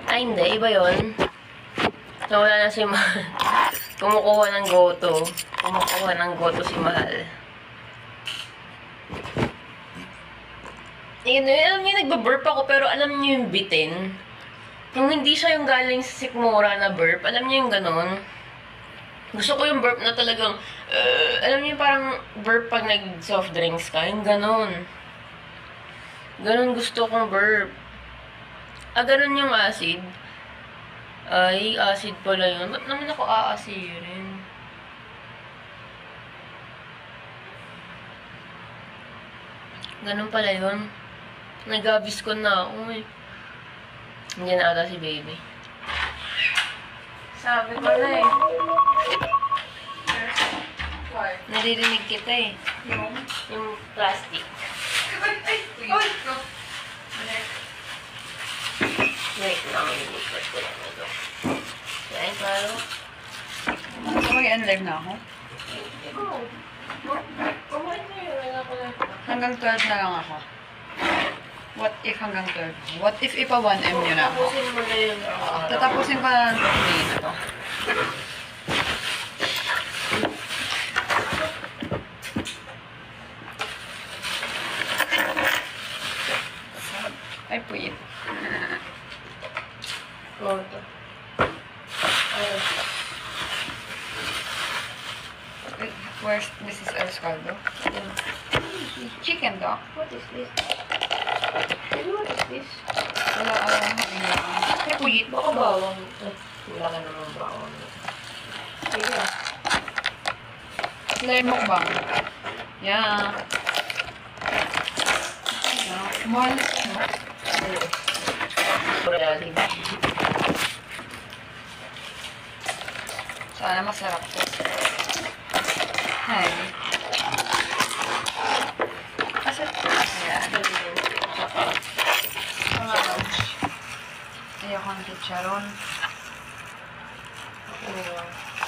Speaker 2: Ay, hindi. Iba yun. Nawala na si Mahal. Kumukuha ng goto. Kumukuha ng goto si Mahal. Alam niyo, nagbaburp ako, pero alam niyo yung bitin. Yung hindi siya yung galing sa sikmura na burp. Alam niyo yung ganun? Gusto ko yung burp na talagang, alam niyo parang burp pag nag-soft drinks ka. Yung ganun. Ganun gusto kong burp. Ganun yung acid. Ay, acid pala yun. Ba't naman ako aasirin? Ganun pala yun. Nagabis ko na ako eh. Hindi na ata si baby. Sabi ko na eh. Naririnig kita eh. Yung plastic. Wait lang, ilipat ko lang ito. Kain palo.
Speaker 1: So, mag-end-live na ako.
Speaker 2: Ikaw. Kumain na yun. Wala ko na.
Speaker 1: Hanggang 12 na lang ako. What if hanggang 12? What if ipa 1M yun na ako?
Speaker 2: Tapusin mo na yun.
Speaker 1: Tatapusin ko na lang ito. Hindi na to. Ay, puyit.
Speaker 2: Ito. Ayun.
Speaker 1: Wait, where's Mrs. El Scaldo? Chicken dock?
Speaker 2: What is this? What is this?
Speaker 1: Wala, ay, puyit.
Speaker 2: Baka bawang. Ay, wala ka naman bawang. Sige.
Speaker 1: Slime mukbang. Yeah. Mahal na siya.
Speaker 2: Reality.
Speaker 1: Sana masarap to. Ay. Kasi, ayan. Mga lunch. Ayoko ng chicharon.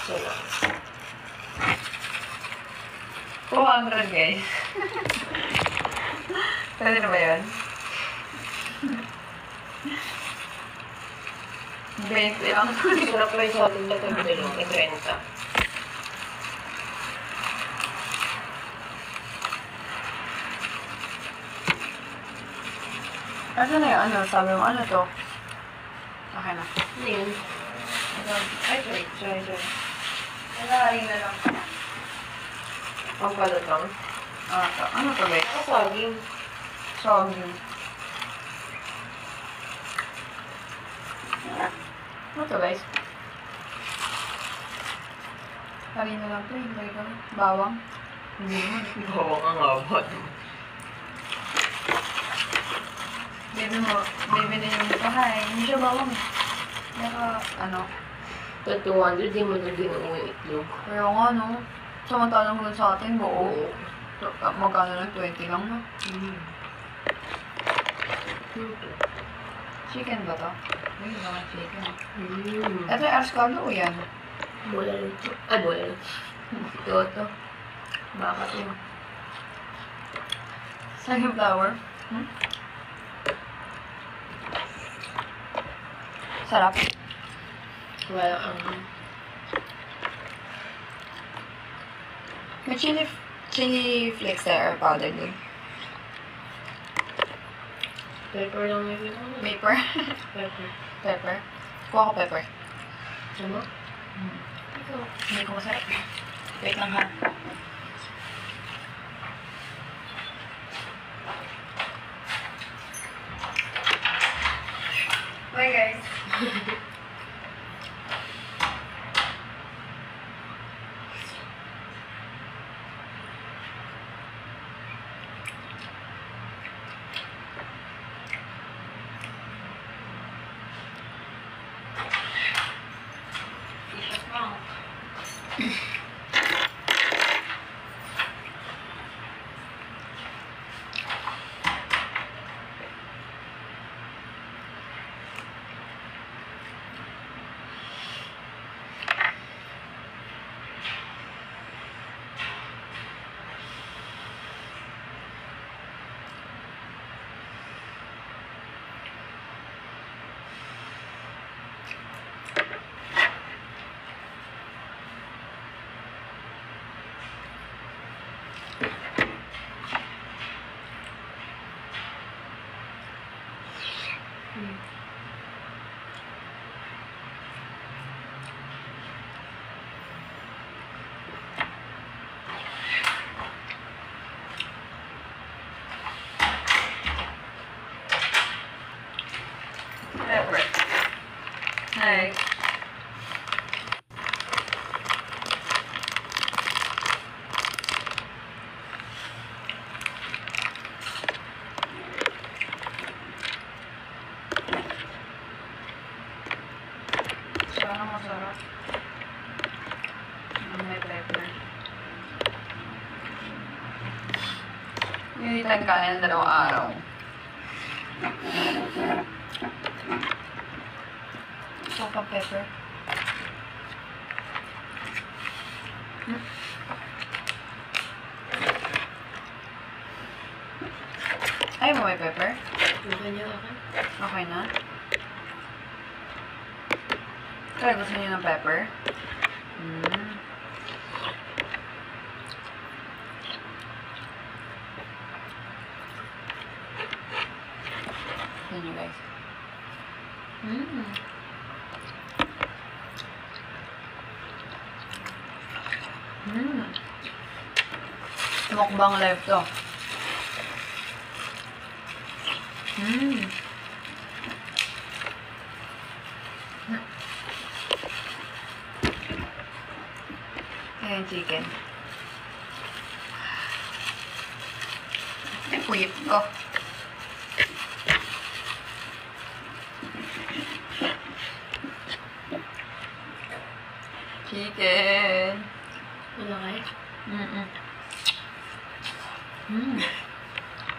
Speaker 2: So,
Speaker 1: 200 guys. Pwede na ba yun? 20 lang.
Speaker 2: sarap na yung sa atin na tabi lang. 30.
Speaker 1: Ano na yun? Ano? Sabi mo, ano to? Okay na.
Speaker 2: Ano yun?
Speaker 1: Ay, wait. Sorry. Nalaring na lang.
Speaker 2: Ang palatang.
Speaker 1: Ano to, guys?
Speaker 2: Kasaging.
Speaker 1: Soggy. Ano to, guys? Harin na lang to. Hintay ka. Bawang. Hindi naman.
Speaker 2: Bawang ang abot.
Speaker 1: Bibili yung bahay. Hindi siya bawang. Naka, ano.
Speaker 2: 200, di mo na ginuwi itlog.
Speaker 1: Kaya nga, no. Samantalang mo sa atin, buo. Magkano lang? 20 lang, no? Chicken ba to? Uy, mga chicken. Ito yung Arscaldo o yan?
Speaker 2: Bola ito. Ay, bola ito. Ito. Baka to.
Speaker 1: Sunflower. Sarap.
Speaker 2: Wala ang...
Speaker 1: May chili flakes there or powder din.
Speaker 2: Pepper lang yun.
Speaker 1: Pepper.
Speaker 2: Pepper.
Speaker 1: Pepper. Kuha ko pepper.
Speaker 2: Ano?
Speaker 1: Ikaw. Hindi ko masarap. Wait lang ha. Bye guys. Pepper. Hi. Sana masarap. May pepper. Hindi tayong kain ng 2 araw. pang pepper. Ayaw mo may pepper?
Speaker 2: Okay niya ako.
Speaker 1: Okay na? Kaya gusto niyo ng pepper? Yan nyo guys. Mukbang live to. Ayan, chicken. Ay, puyit ko. Chicken.
Speaker 2: Wala kayo?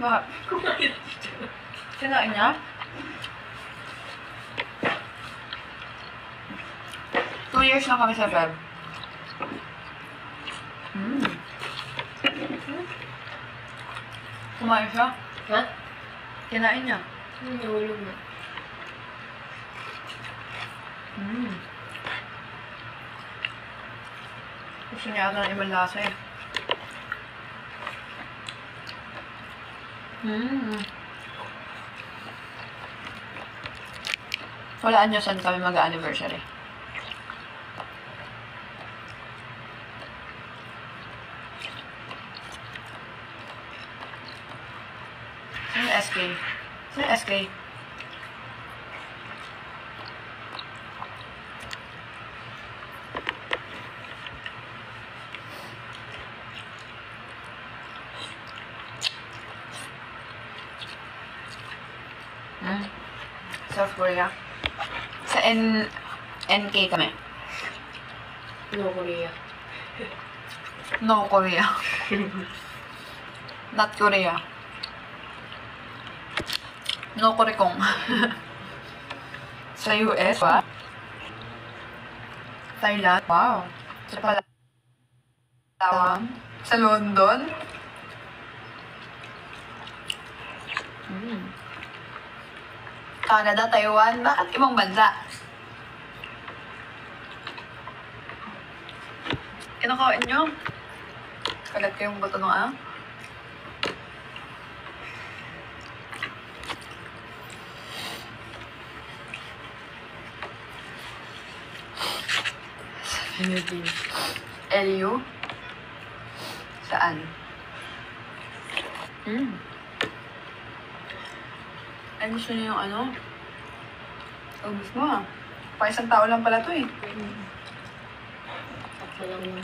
Speaker 1: Bakit? Sinain niya? Two years na kami sa Feb. Kumain siya?
Speaker 2: Ha?
Speaker 1: Kinain niya?
Speaker 2: Nahulog na.
Speaker 1: Gusto niya ata ng ibang lasa eh. Walaan niyo saan kami mag-anniversary. Sino SK? Sino SK? South Korea. Sa NK kami.
Speaker 2: No, Korea.
Speaker 1: No Korea. Not Korea. No Korekong. Sa US, wow. Thailand, wow. Sa Palawan. Sa London. Canada, Taiwan, bakit ibang bansa? Kinakain nyo? Kalat kayong buto ng ano? Philippines. LU? Saan? Ay, gusto niyo yung ano? Ubus mo ah. Pa isang tao lang pala to eh.
Speaker 2: Sakto lang yun.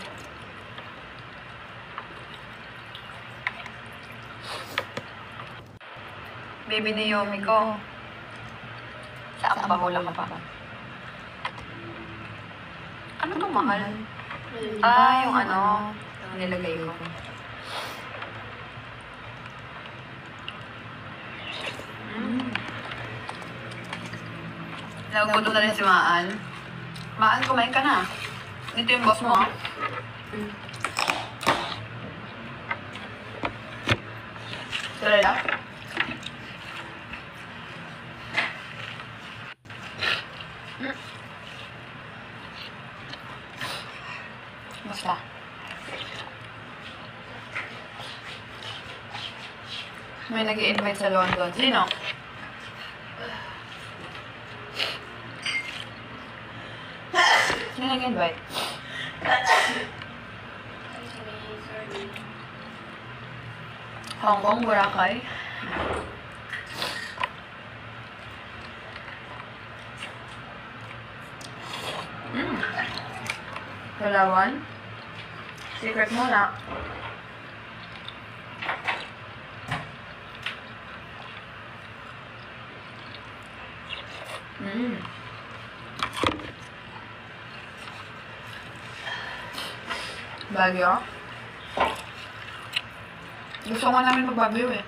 Speaker 1: Baby ni Yomi ko. Saan ka ba? Hula ka pa? Ano to mahal? Ah, yung ano. Yung nilagay ko. Nagugutom na rin si Maan. Maan, kumain ka na. Dito yung boss mo. Sarala? Basta. May nag-i-invite sa London. Sino? Sino nag-invite? Hong Kong, Boracay. Palawan. Secret muna. Baguio. Gusto nga namin mag-Baguio eh.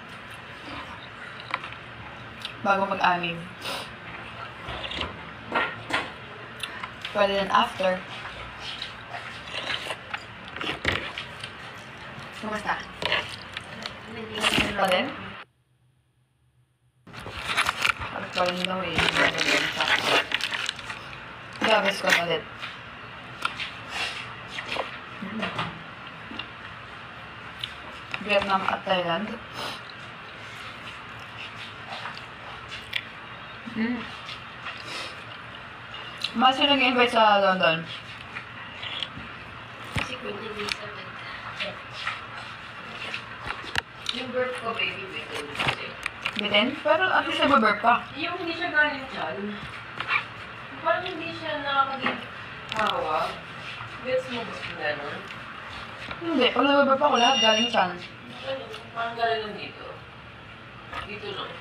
Speaker 1: Bago mag-anim. Pwede din after. Kumusta? Pa din? Bakit pa rin daw eh. Gabis ko ulit. Vietnam at Thailand. Mas yung nag-invite sa London.
Speaker 2: Si Queen Elizabeth. Yung birth ko, baby, bitin.
Speaker 1: Bitin? Pero at least nag-burp ka.
Speaker 2: Yung hindi siya galing dyan, parang hindi siya nakakaging-hawak. Gets mo ba kung gano'n?
Speaker 1: Hindi. Pag nag-burp ako, lahat galing saan?
Speaker 2: Parang galing lang dito. Dito lang.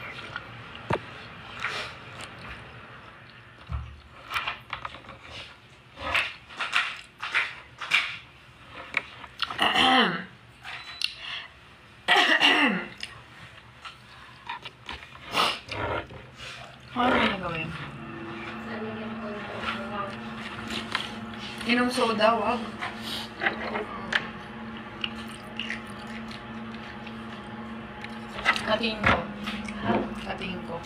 Speaker 1: Ano yung gawin? Inom soda, wag. Katingin ko. Katingin ko.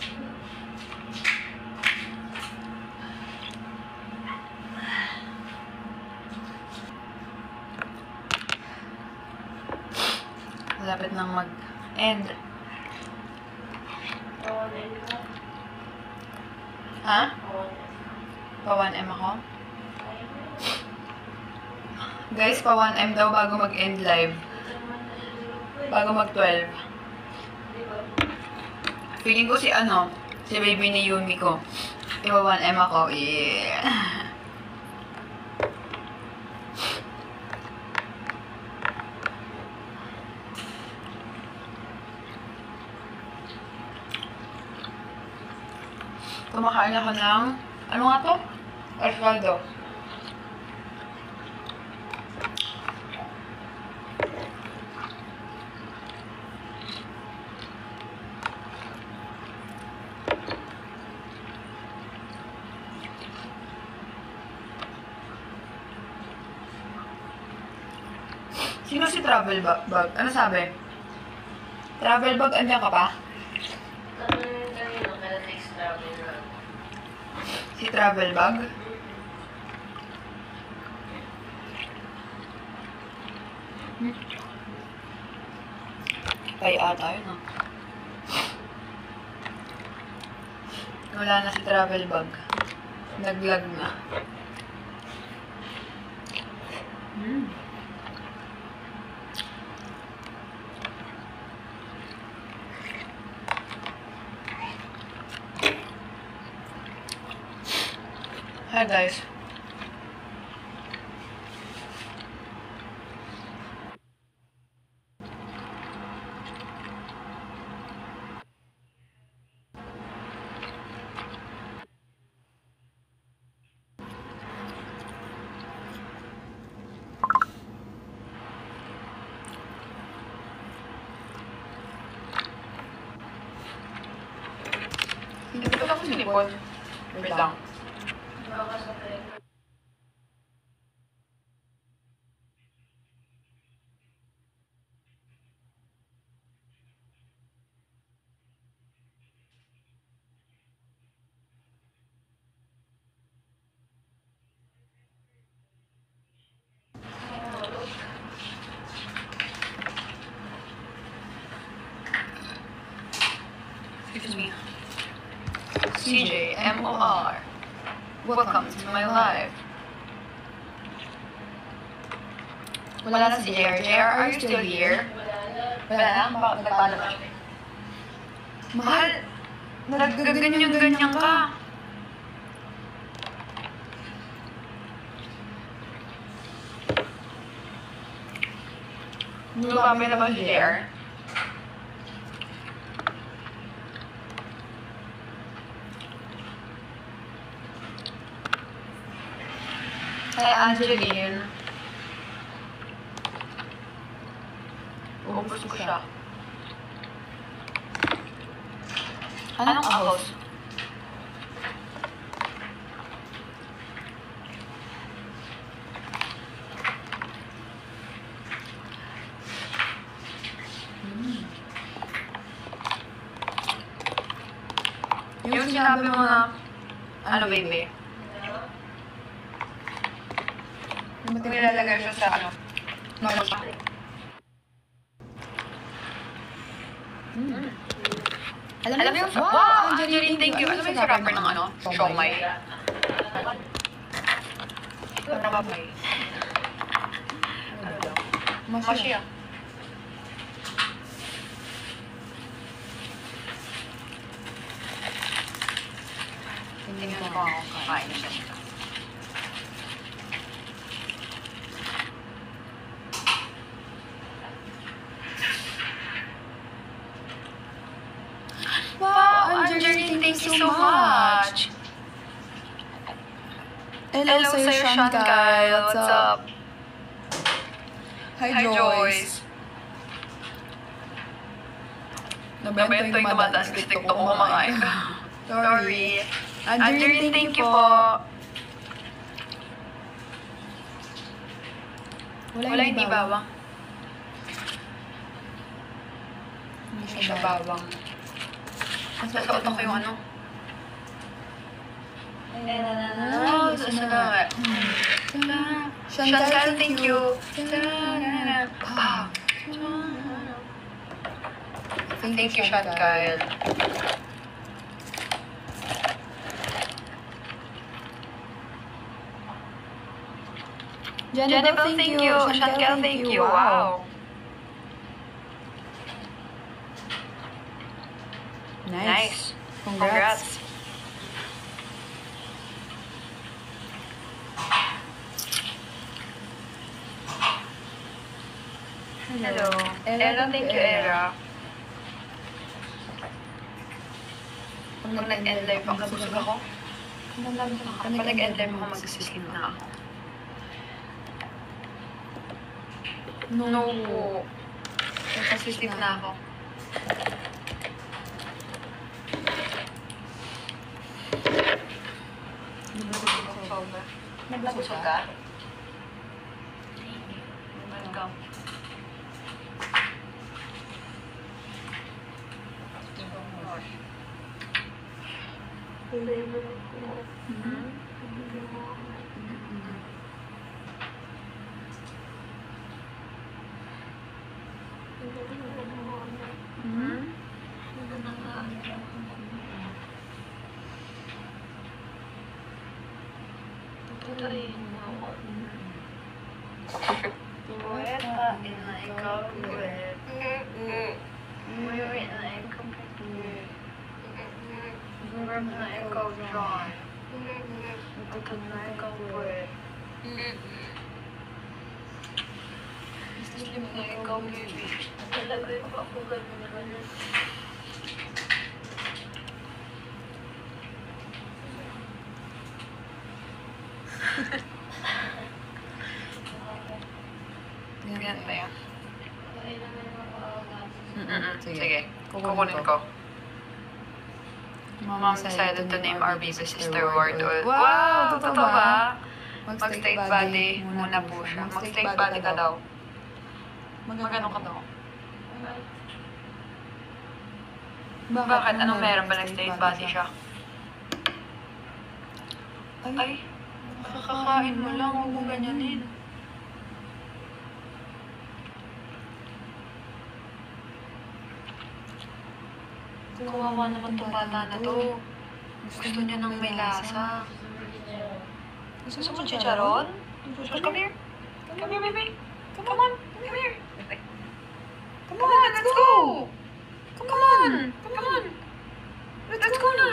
Speaker 1: Malapit nang mag-end. Ha? Pa 1M ako? Guys, pa 1M daw bago mag-end live. Bago mag-12. Feeling ko si baby ni Yumi ko. Ipa 1M ako, yeah. Kumakain ako ng, ano nga to? Osvaldo. Sino si Travel Bag? Ano sabi? Travel Bag, andiyan ka pa?
Speaker 2: Kanino, kaya next travel na.
Speaker 1: Si Travel Bag? Kaya ata yun, Wala na si Travel Bag. Naglag na. Hi guys. Hindi ko ako sinipon. Wait lang.
Speaker 2: Baka sa pwede.
Speaker 1: Excuse me. CJ, MOR. Welcome to my life. Wala na si JR. JR, are you still here? Wala na? Bakit nagpalabas? Mahal, naggaganyan-ganyan ka. Hindi ko kami na ba si JR? Hi, Angeline. Ubus ko siya. Anong ahos? Yung sinabi mo na, ano baby? Nilalagay siya sa ano? Alam mo yung, wow, Angeline, thank you. Ano ba yung sa rapper ng ano? Siomay. Ramabay. Masya. Tingnan ko ako kakain siya. Wow, Angeline, thank you so much.
Speaker 3: Hello sa'yo, Sean Kyle. What's up? Hi, Joyce.
Speaker 1: Nabento yung tumataas kasi TikTok ko kumakain. Sorry.
Speaker 3: Angeline,
Speaker 1: thank you po. Wala, hindi bawang. Hindi siya bawang. Nasa utak ko yung ano. Chantal, thank you. Thank you, Chantal. Jennifer, thank you. Chantal, thank you. Wow. Nice. Congrats. Hello. Era, thank you, Era. Pag nag-end live ako, busog ako. Pag nag-end live ako, mag-sleep na ako. No po. Mag-sleep na ako. Nabusog ka? Welcome. Poeta na ikaw ulit. Umuwi na ikaw ulit. Umuwi na ikaw John. Umuwi na ikaw ulit. Muslim na ikaw baby. Talagay pa ako ganun. Ganyan ba yan? Sige. Kukunin ko. Mom decided to name our baby sister Wardwood. Wow! Totoo ba? Mag-state body muna po siya. Mag-state body ka daw. Magano ka daw? Bakit? Anong meron ba nag-state body siya? Ay, kakakain mo lang. Huwag mo ganyanin. Kawawa naman itong bata na to. Gusto niya ng may lasa. Gusto mo chicharon? Come here. Come here, baby. Come on. Come here. Come on, let's go. Come on. Come on. Let's go na.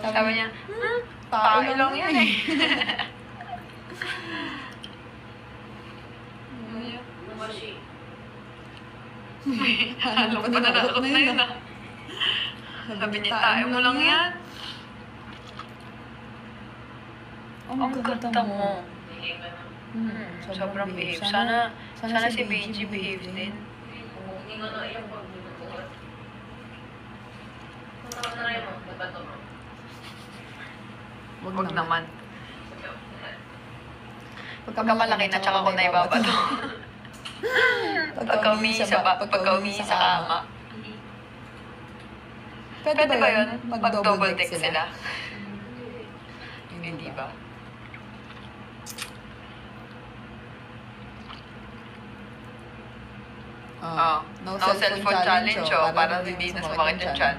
Speaker 1: Sabi niya, tayo lang yan eh. Alam pa nanakot na yun ah. Sabi niya, tayo mo lang yan. Ang ganda mo. Sobrang behave. Sana si Benji behave din. Wag naman. Pagka malaki na, tsaka ko na ibabato. Pagka umihi sa kama. Pwede ba yun? Mag-double deck sila? Hindi ba? No cellphone challenge, para hindi na sumakit yung chan.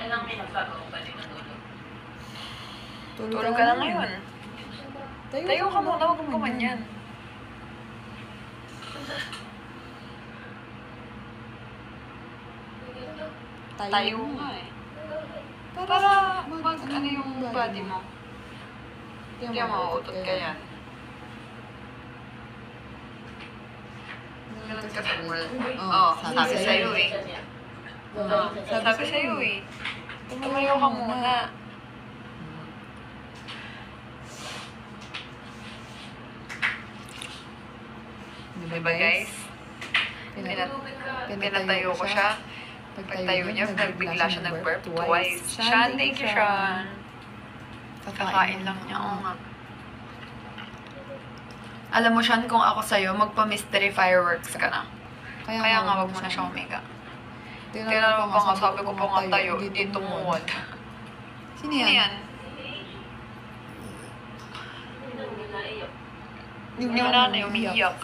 Speaker 2: Ilang minutes bago ko pwede matulog?
Speaker 1: Tulog ka na ngayon. Tayo ka muna, huwag mo yan. Tayo nga eh. Para ano yung body mo. Hindi mo mauutot ka yan. Ganun ka sa wall. Oo, sabi sa'yo eh. Sabi sa'yo eh. Tumayo ka muna. Diba guys? Pinatayo ko siya. Pagtayo niya, nagbigla siya nag-burp twice. Sean, thank you, Sean. Kakain lang niya, oo nga. Alam mo, Sean, kung ako sa'yo, magpa-mystery fireworks ka na. Kaya nga, wag mo na siya umiga. Tinanong pa nga, sabi ko pa nga tayo, hindi tumuwad. Sino yan? Yung nanay, umiiyak.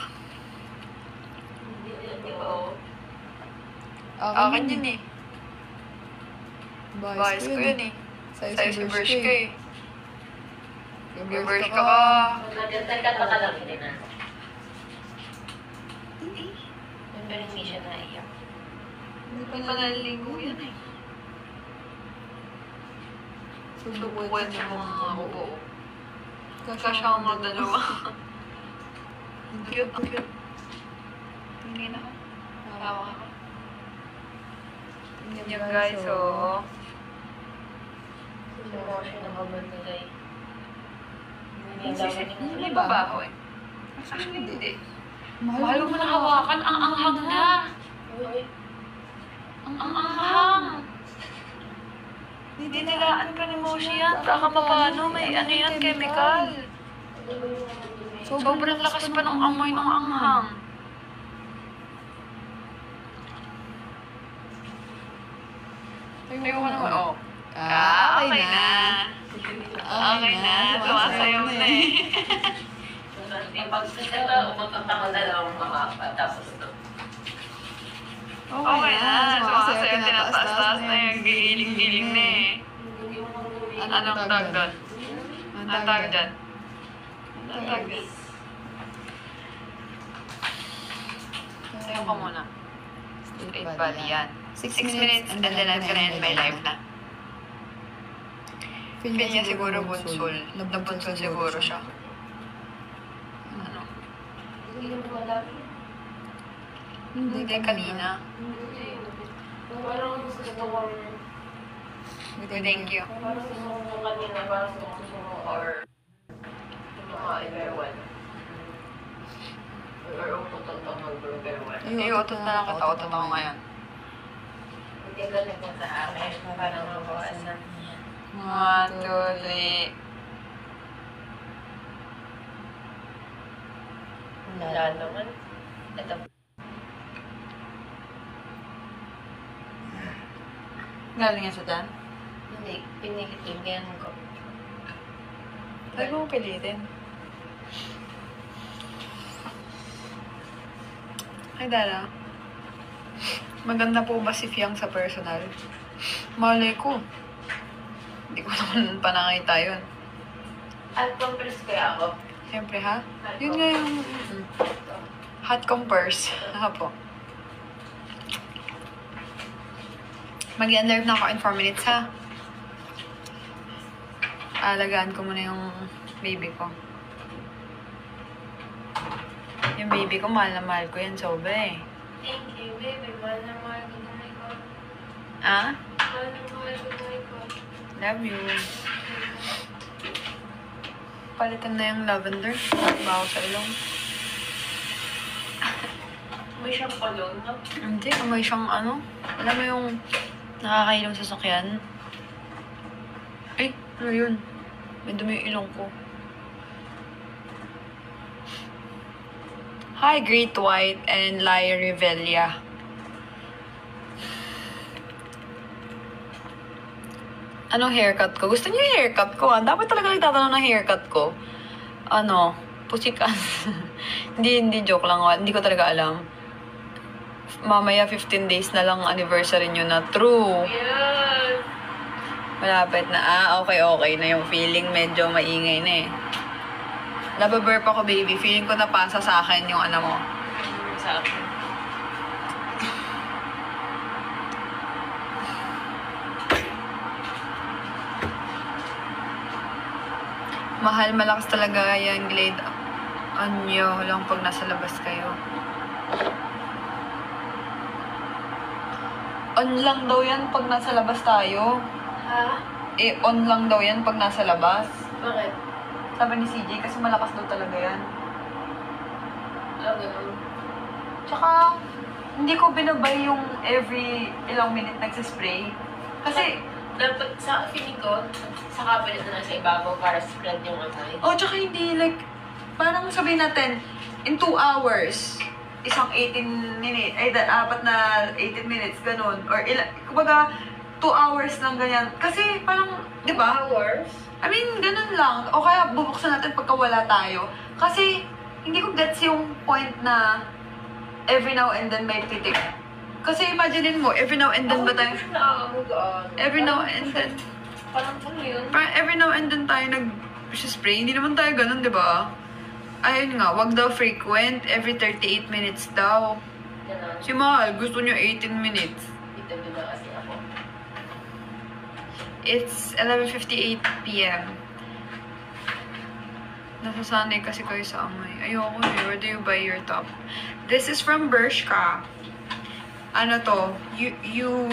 Speaker 1: Akin yun eh. Bias ko yun eh. Sa'yo si Bersh ka eh. May Bersh ka ka.
Speaker 2: Nagkanta ka lang din ah. Pero hindi siya naiyak.
Speaker 1: Hindi pa naliligo yan eh. Subukan niya mga ubo. Kasya ang mga dalawa. Ang cute, ang cute. Tingin ako. Tawa ako. Yan guys, oh.
Speaker 2: Hindi mo siya nakabalagay.
Speaker 1: Hindi babaho eh. Actually, hindi. Mahal mo na hawakan. Ang anghang na. Ang anghang. Dinilaan ka ni Moshi yan. Baka paano, may ano yan, chemical. Sobrang lakas pa ng amoy ng anghang. Tayo ka naman, oh. Okay na. Okay na. Sumasayaw na eh.
Speaker 2: Pag sila, umatanta ka na lang mahaba. Tapos ito.
Speaker 1: Okay na. Sumasayaw, tinataas-taas na yung giling-giling na eh. Anong tag doon? Anong tag dyan? Anong tag dyan? Tayo ka muna. Straight body yan. 6 minutes and then I'm gonna end my life na. Feel niya siguro bunsul. Nabunsul siguro siya. Ano? Hindi, kanina.
Speaker 2: Parang gusto ko
Speaker 1: Thank you.
Speaker 2: parang gusto ko kanina, parang gusto mo or mga everyone. Or utot ang mag-burger one.
Speaker 1: Ay, utot na lang kita. Utot ako ngayon.
Speaker 2: Hindi ka nagpunta sa akin. Parang mabawasan.
Speaker 1: 1, 2, 3.
Speaker 2: Wala naman. Ito.
Speaker 1: Galing nga sa dyan?
Speaker 2: Hindi. Pinilit yung ganyan ko.
Speaker 1: Huwag mong pilitin. Ay, Dara. Maganda po ba si Fiang sa personal? Malay ko. Hindi ko naman pa nakita yun.
Speaker 2: At compress kaya ako.
Speaker 1: Siyempre, ha? Yun nga yung hot compares. Ha po. Mag-end-live na ako in 4 minutes, ha? Alagaan ko muna yung baby ko. Yung baby ko, mahal na mahal ko yan, sobra eh.
Speaker 2: Thank you, baby. Mahal na mahal ko na ikaw.
Speaker 1: Ah?
Speaker 2: Mahal na mahal ko na ikaw.
Speaker 1: Love you. Palitan na yung lavender. Baho sa ilong.
Speaker 2: May siyang kolon, no?
Speaker 1: Hindi, may siyang ano. Alam mo yung Nakakainom sa sasakyan. Ay, ano yun? May dumi yung ilong ko. Hi, Great White and Laia Revilla. Anong haircut ko? Gusto niyo yung haircut ko? Dapat talaga nagtatanong ng haircut ko. Ano? Pusikas. hindi joke lang. Hindi ko talaga alam. Mamaya 15 days na lang anniversary nyo na. True.
Speaker 2: Yes.
Speaker 1: Malapit na. Okay na yung feeling. Medyo maingay na eh. Nababurp ako, baby. Feeling ko napasa sa akin yung ano mo.
Speaker 2: Sa akin.
Speaker 1: Mahal, malakas talaga yung Glade Anyo lang pag nasa labas kayo. On lang daw yan pag nasa labas tayo.
Speaker 2: Ha?
Speaker 1: On lang daw yan pag nasa labas.
Speaker 2: Bakit?
Speaker 1: Sabi ni CJ, kasi malakas daw talaga yan.
Speaker 2: Ganun.
Speaker 1: Tsaka, hindi ko binabay yung every ilang minute nagsispray. Kasi,
Speaker 2: Dapat sa feeling ko, sa kapalit na nasa ibabaw para spread yung amoy.
Speaker 1: tsaka hindi like, parang sabihin natin, in 2 hours, isang 18 minutes, apat na 18 minutes, ganun. Or, kumbaga, 2 hours lang ganyan. Kasi, parang, di ba?
Speaker 2: Hours?
Speaker 1: I mean, ganun lang. O kaya, bubuksan natin pagka wala tayo. Kasi, hindi ko gets yung point na every now and then may titik. Kasi imaginein mo, every now and then ba tayo? Every now and then.
Speaker 2: Parang ano yun?
Speaker 1: Parang every now and then tayo nag-spray. Hindi naman tayo ganun, di ba? Ayun nga, wag daw frequent. Every 38 minutes daw.
Speaker 2: Ganun.
Speaker 1: Si Mahal, gusto niya 18 minutes.
Speaker 2: Dito ba kasi ako?
Speaker 1: It's 11:58 p.m. Nasasanay kasi kayo sa amoy. Ayoko eh. Where do you buy your top? This is from Bershka. Ano to? You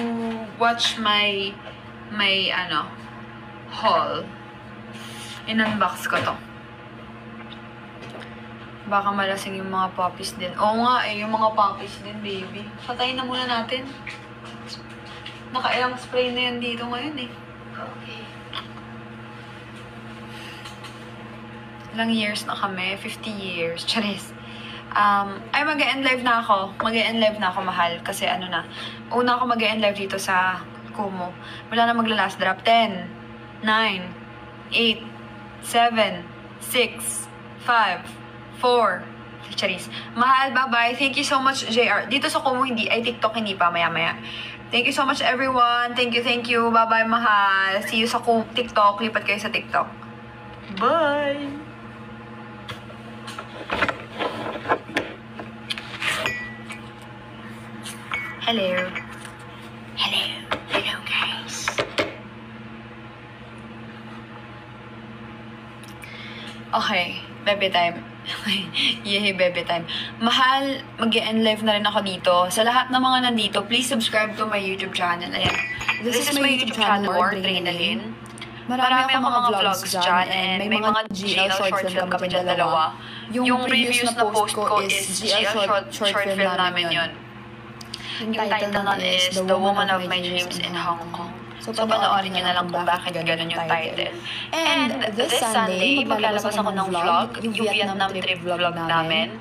Speaker 1: watch my haul. In-unbox ko to. Baka malasing yung mga puppies din. Oo nga eh, yung mga puppies din, baby. Patayin na muna natin. Nakailang spray na yan dito ngayon eh.
Speaker 2: Okay.
Speaker 1: Ilang years na kami? 50 years. Charis. Ay, mag-e-end live na ako. Mag-e-end live na ako, Mahal. Kasi ano na. Una ako mag-e-end live dito sa Kumu. Wala na magla-last drop. 10, 9, 8, 7, 6, 5, 4. Charis. Mahal, bye-bye. Thank you so much, JR. Dito sa Kumu, hindi. Ay, TikTok, hindi pa. Maya-maya. Thank you so much, everyone. Thank you. Bye-bye, Mahal. See you sa TikTok. Lipat kayo sa TikTok. Bye! Hello. Hello, guys. Okay, bebe time. Yay, bebe time. Mahal, mag-e-end live na rin ako dito. Sa lahat ng mga nandito, please subscribe to my YouTube channel. Ayan. This is my YouTube channel, More Adrenaline. Marami akong mga vlogs dyan and may mga GL short film kami dyan dalawa. Yung previous na post ko is GL short film namin yun. Yung title nun is The Woman of My Dreams in Hong Kong. So, panoorin nyo na lang kung bakit ganun yung title. And this Sunday, maglalabas ako ng vlog, yung Vietnam trip vlog namin.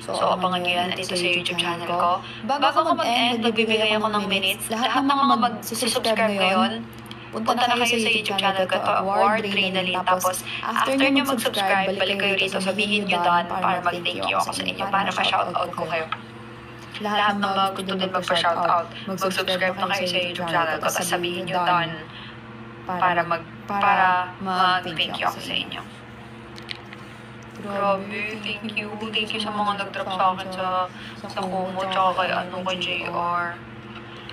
Speaker 1: So, abangan nyo yan dito sa YouTube channel ko. Bago ako mag-end, magbibigay ako ng minutes. Lahat ng mga mag-subscribe ngayon, punta na kayo sa YouTube channel ko to, Award Adrenaline. Tapos, after nyo mag-subscribe, balik kayo rito, sabihin nyo doon para mag-thank you ako sa inyo, para ma-shoutout ko kayo. Lahat ng mga gusto din magpa-shoutout, mag-subscribe na kayo sa YouTube channel ko, tapos sabihin nyo doon para mag-thank you ako sa inyo. Grabe, thank you. Thank you sa mga nag-drop sa akin sa Kumu, tsaka kay JR.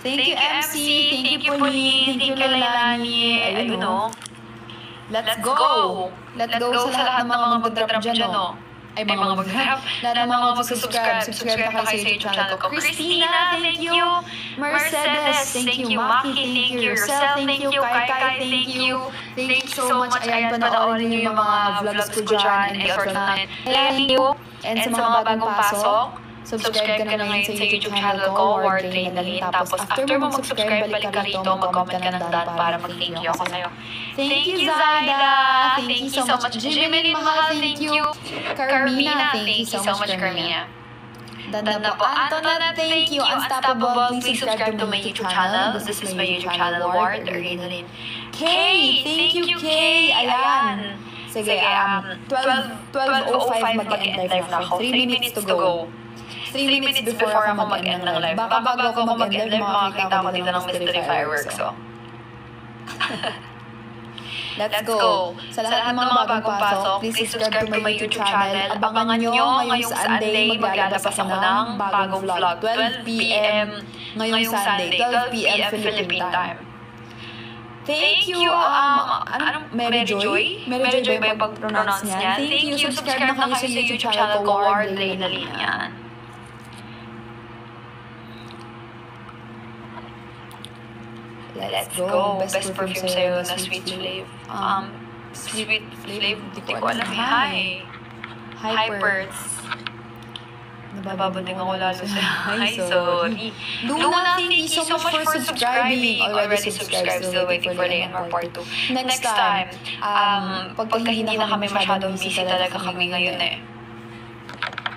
Speaker 1: Thank you, MC. Thank you, Pauline. Thank you, Lailani. Ayun, no? Let's go! Let's go sa lahat ng mga mag-drop dyan, no? Ay, mga mag-drop. Lahat ng mga mag-subscribe. Subscribe na kayo sa YouTube channel ko. Christina, thank you. Mercedes, thank you. Maki, thank you. Rosel, thank you. Kai, thank you. Thank you so much. Ayan, panoorin nyo yung mga vlogs ko dyan. And short na. Thank you. And sa mga bagong pasok, subscribe ka na ngayon sa YouTube channel ko, Ward Reynalyn. Tapos after mo mag-subscribe, balik ka rito, mag-comment ka ng done para mag-thank you ako sa'yo. Thank you, Zaida! Thank you so much. Jimelin Mahal, thank you. Carmina, thank you so much, Carmina. Danda po, Antoinette, thank you. Unstoppable, please subscribe to my YouTube channel. This is my YouTube channel, Ward Reynalyn. Kay, thank you, Kay. Ayan. Sige, 12:05 mag-end live na ako. 3 minutes to go. 3 minutes before ako mag-end ng live. Baka bago ako mag-end live, makakita ko dito ng mystery fireworks. So. Let's go! Sa lahat ng mga bagong pasok, please subscribe to my YouTube channel. Abangan nyo ngayong Sunday, maglalabas ako ng bagong vlog. 12 p.m. ngayong Sunday, 12 p.m. Philippine time. Thank you, Mary Joy? Mary Joy ba yung pag-pronounce niya? Thank you, subscribe na kayo sa YouTube channel ko, Ward Reynalyn yan. Let's go. Best perfume sa'yo na Sweet Flave. Sweet Flave, hindi ko alam. Hi. Hi, Perts. Nababading ako lalo sa... Hi, sorry. Luna, thank you so much for subscribing. Already subscribed, still waiting for the Enmar Part 2. Next time, pagka hindi na kami masyadong busy talaga kami ngayon eh.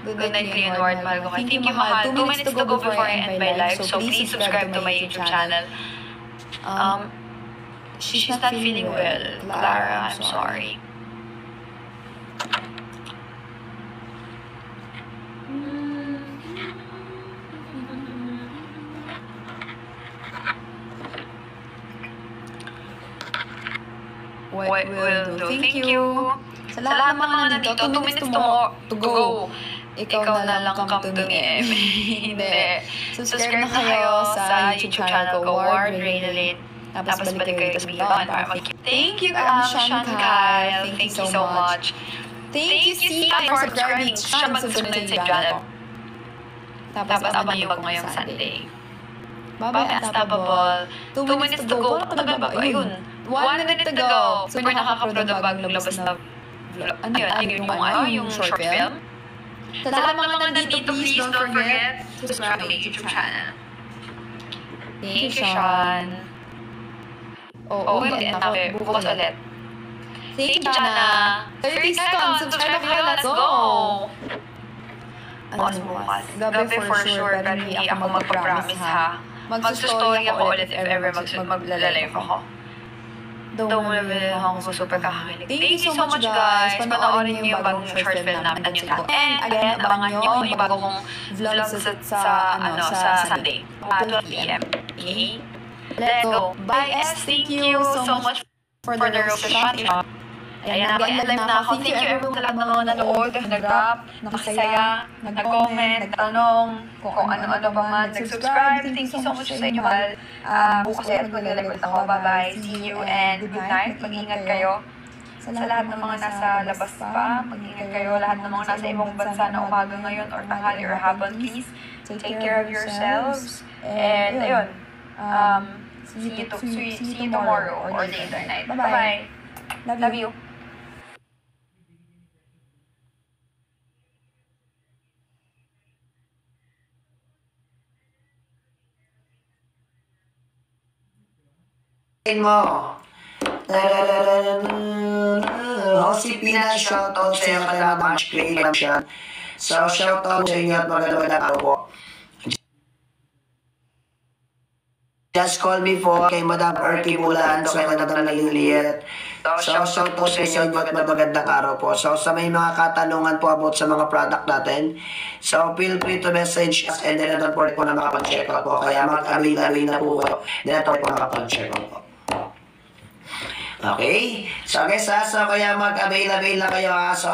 Speaker 1: Good night, Leonard. Mahal ko kayo. Thank you, Mahal. 2 minutes to go before I end my live. So please subscribe to my YouTube channel. She's not feeling well, Clara. I'm sorry. What will do? Thank you. Sa lahat ng mga nandito, 2 minutes to go. Ikaw na lang come to me. Hindi. Subscribe na kayo sa YouTube channel ko, Ward Reynalyn. Tapos balik kayo sa beyond para mag-keep. Thank you, Sean Kyle. Thank you so much. Thank you, Sia, for subscribing. Siya magsunod sa channel. Tapos abangan niyo ko ngayong Sunday. Bye-bye, Unstoppable. 2 minutes to go. Tagal ba? Ayun. 1 minute to go. Super nakaka-proud ang bagong labas na vlog. Ano yun? Yung short film? Sa lahat ng mga nandito, please don't forget to subscribe to my YouTube channel. Thank you, Sean. Wait, bukas ulit. Thank you, Jana. 30 seconds, subscribe kayo, let's go! Bukas. Gabi for sure, pero hindi ako magpapromise ha. Magsustory ako ulit if ever maglalive ako. Don't worry, ako super kakakilig. Thank you so much, guys. Panoorin niyo yung bagong short film namin. And again, abangan niyo yung bagong vlog sa Sunday. 12 p.m. Okay? Let's go. Bye, S. Thank you so much for the rose shot. Ayan, nag-live na ako. Thank you everyone sa lahat ng mga nanood, nag-rap, nakasaya, nag-comment, nagtanong, kung ano-ano pa man, nag-subscribe. Thank you so much sa inyo, mahal. Bukas ay mag-live ulit ako. Bye-bye. See you and good night. Mag-ingat kayo. Sa lahat ng mga nasa labas pa, mag-ingat kayo. Lahat ng mga nasa ibang bansa na umaga ngayon or tanghali or hapon, please take care of yourselves. And ayun, see you tomorrow or the internet. Bye-bye. Love you.
Speaker 4: Mo. Si Pina, shoutout sa iyo kada match creative siya. So, shoutout sa inyo at magandang araw po. Just call me po kay Madam Erky Bulan, so kay Madam Liliet. So, shoutout sa inyo at magandang araw po. So, sa may mga katanungan po about sa mga product natin, so feel free to message us and then don't forget po na makapag-check out po. Kaya mag-avail na po kayo. Then don't forget po makapag-check out po. Okay? So guys ha, so kaya mag-avail na kayo ha. So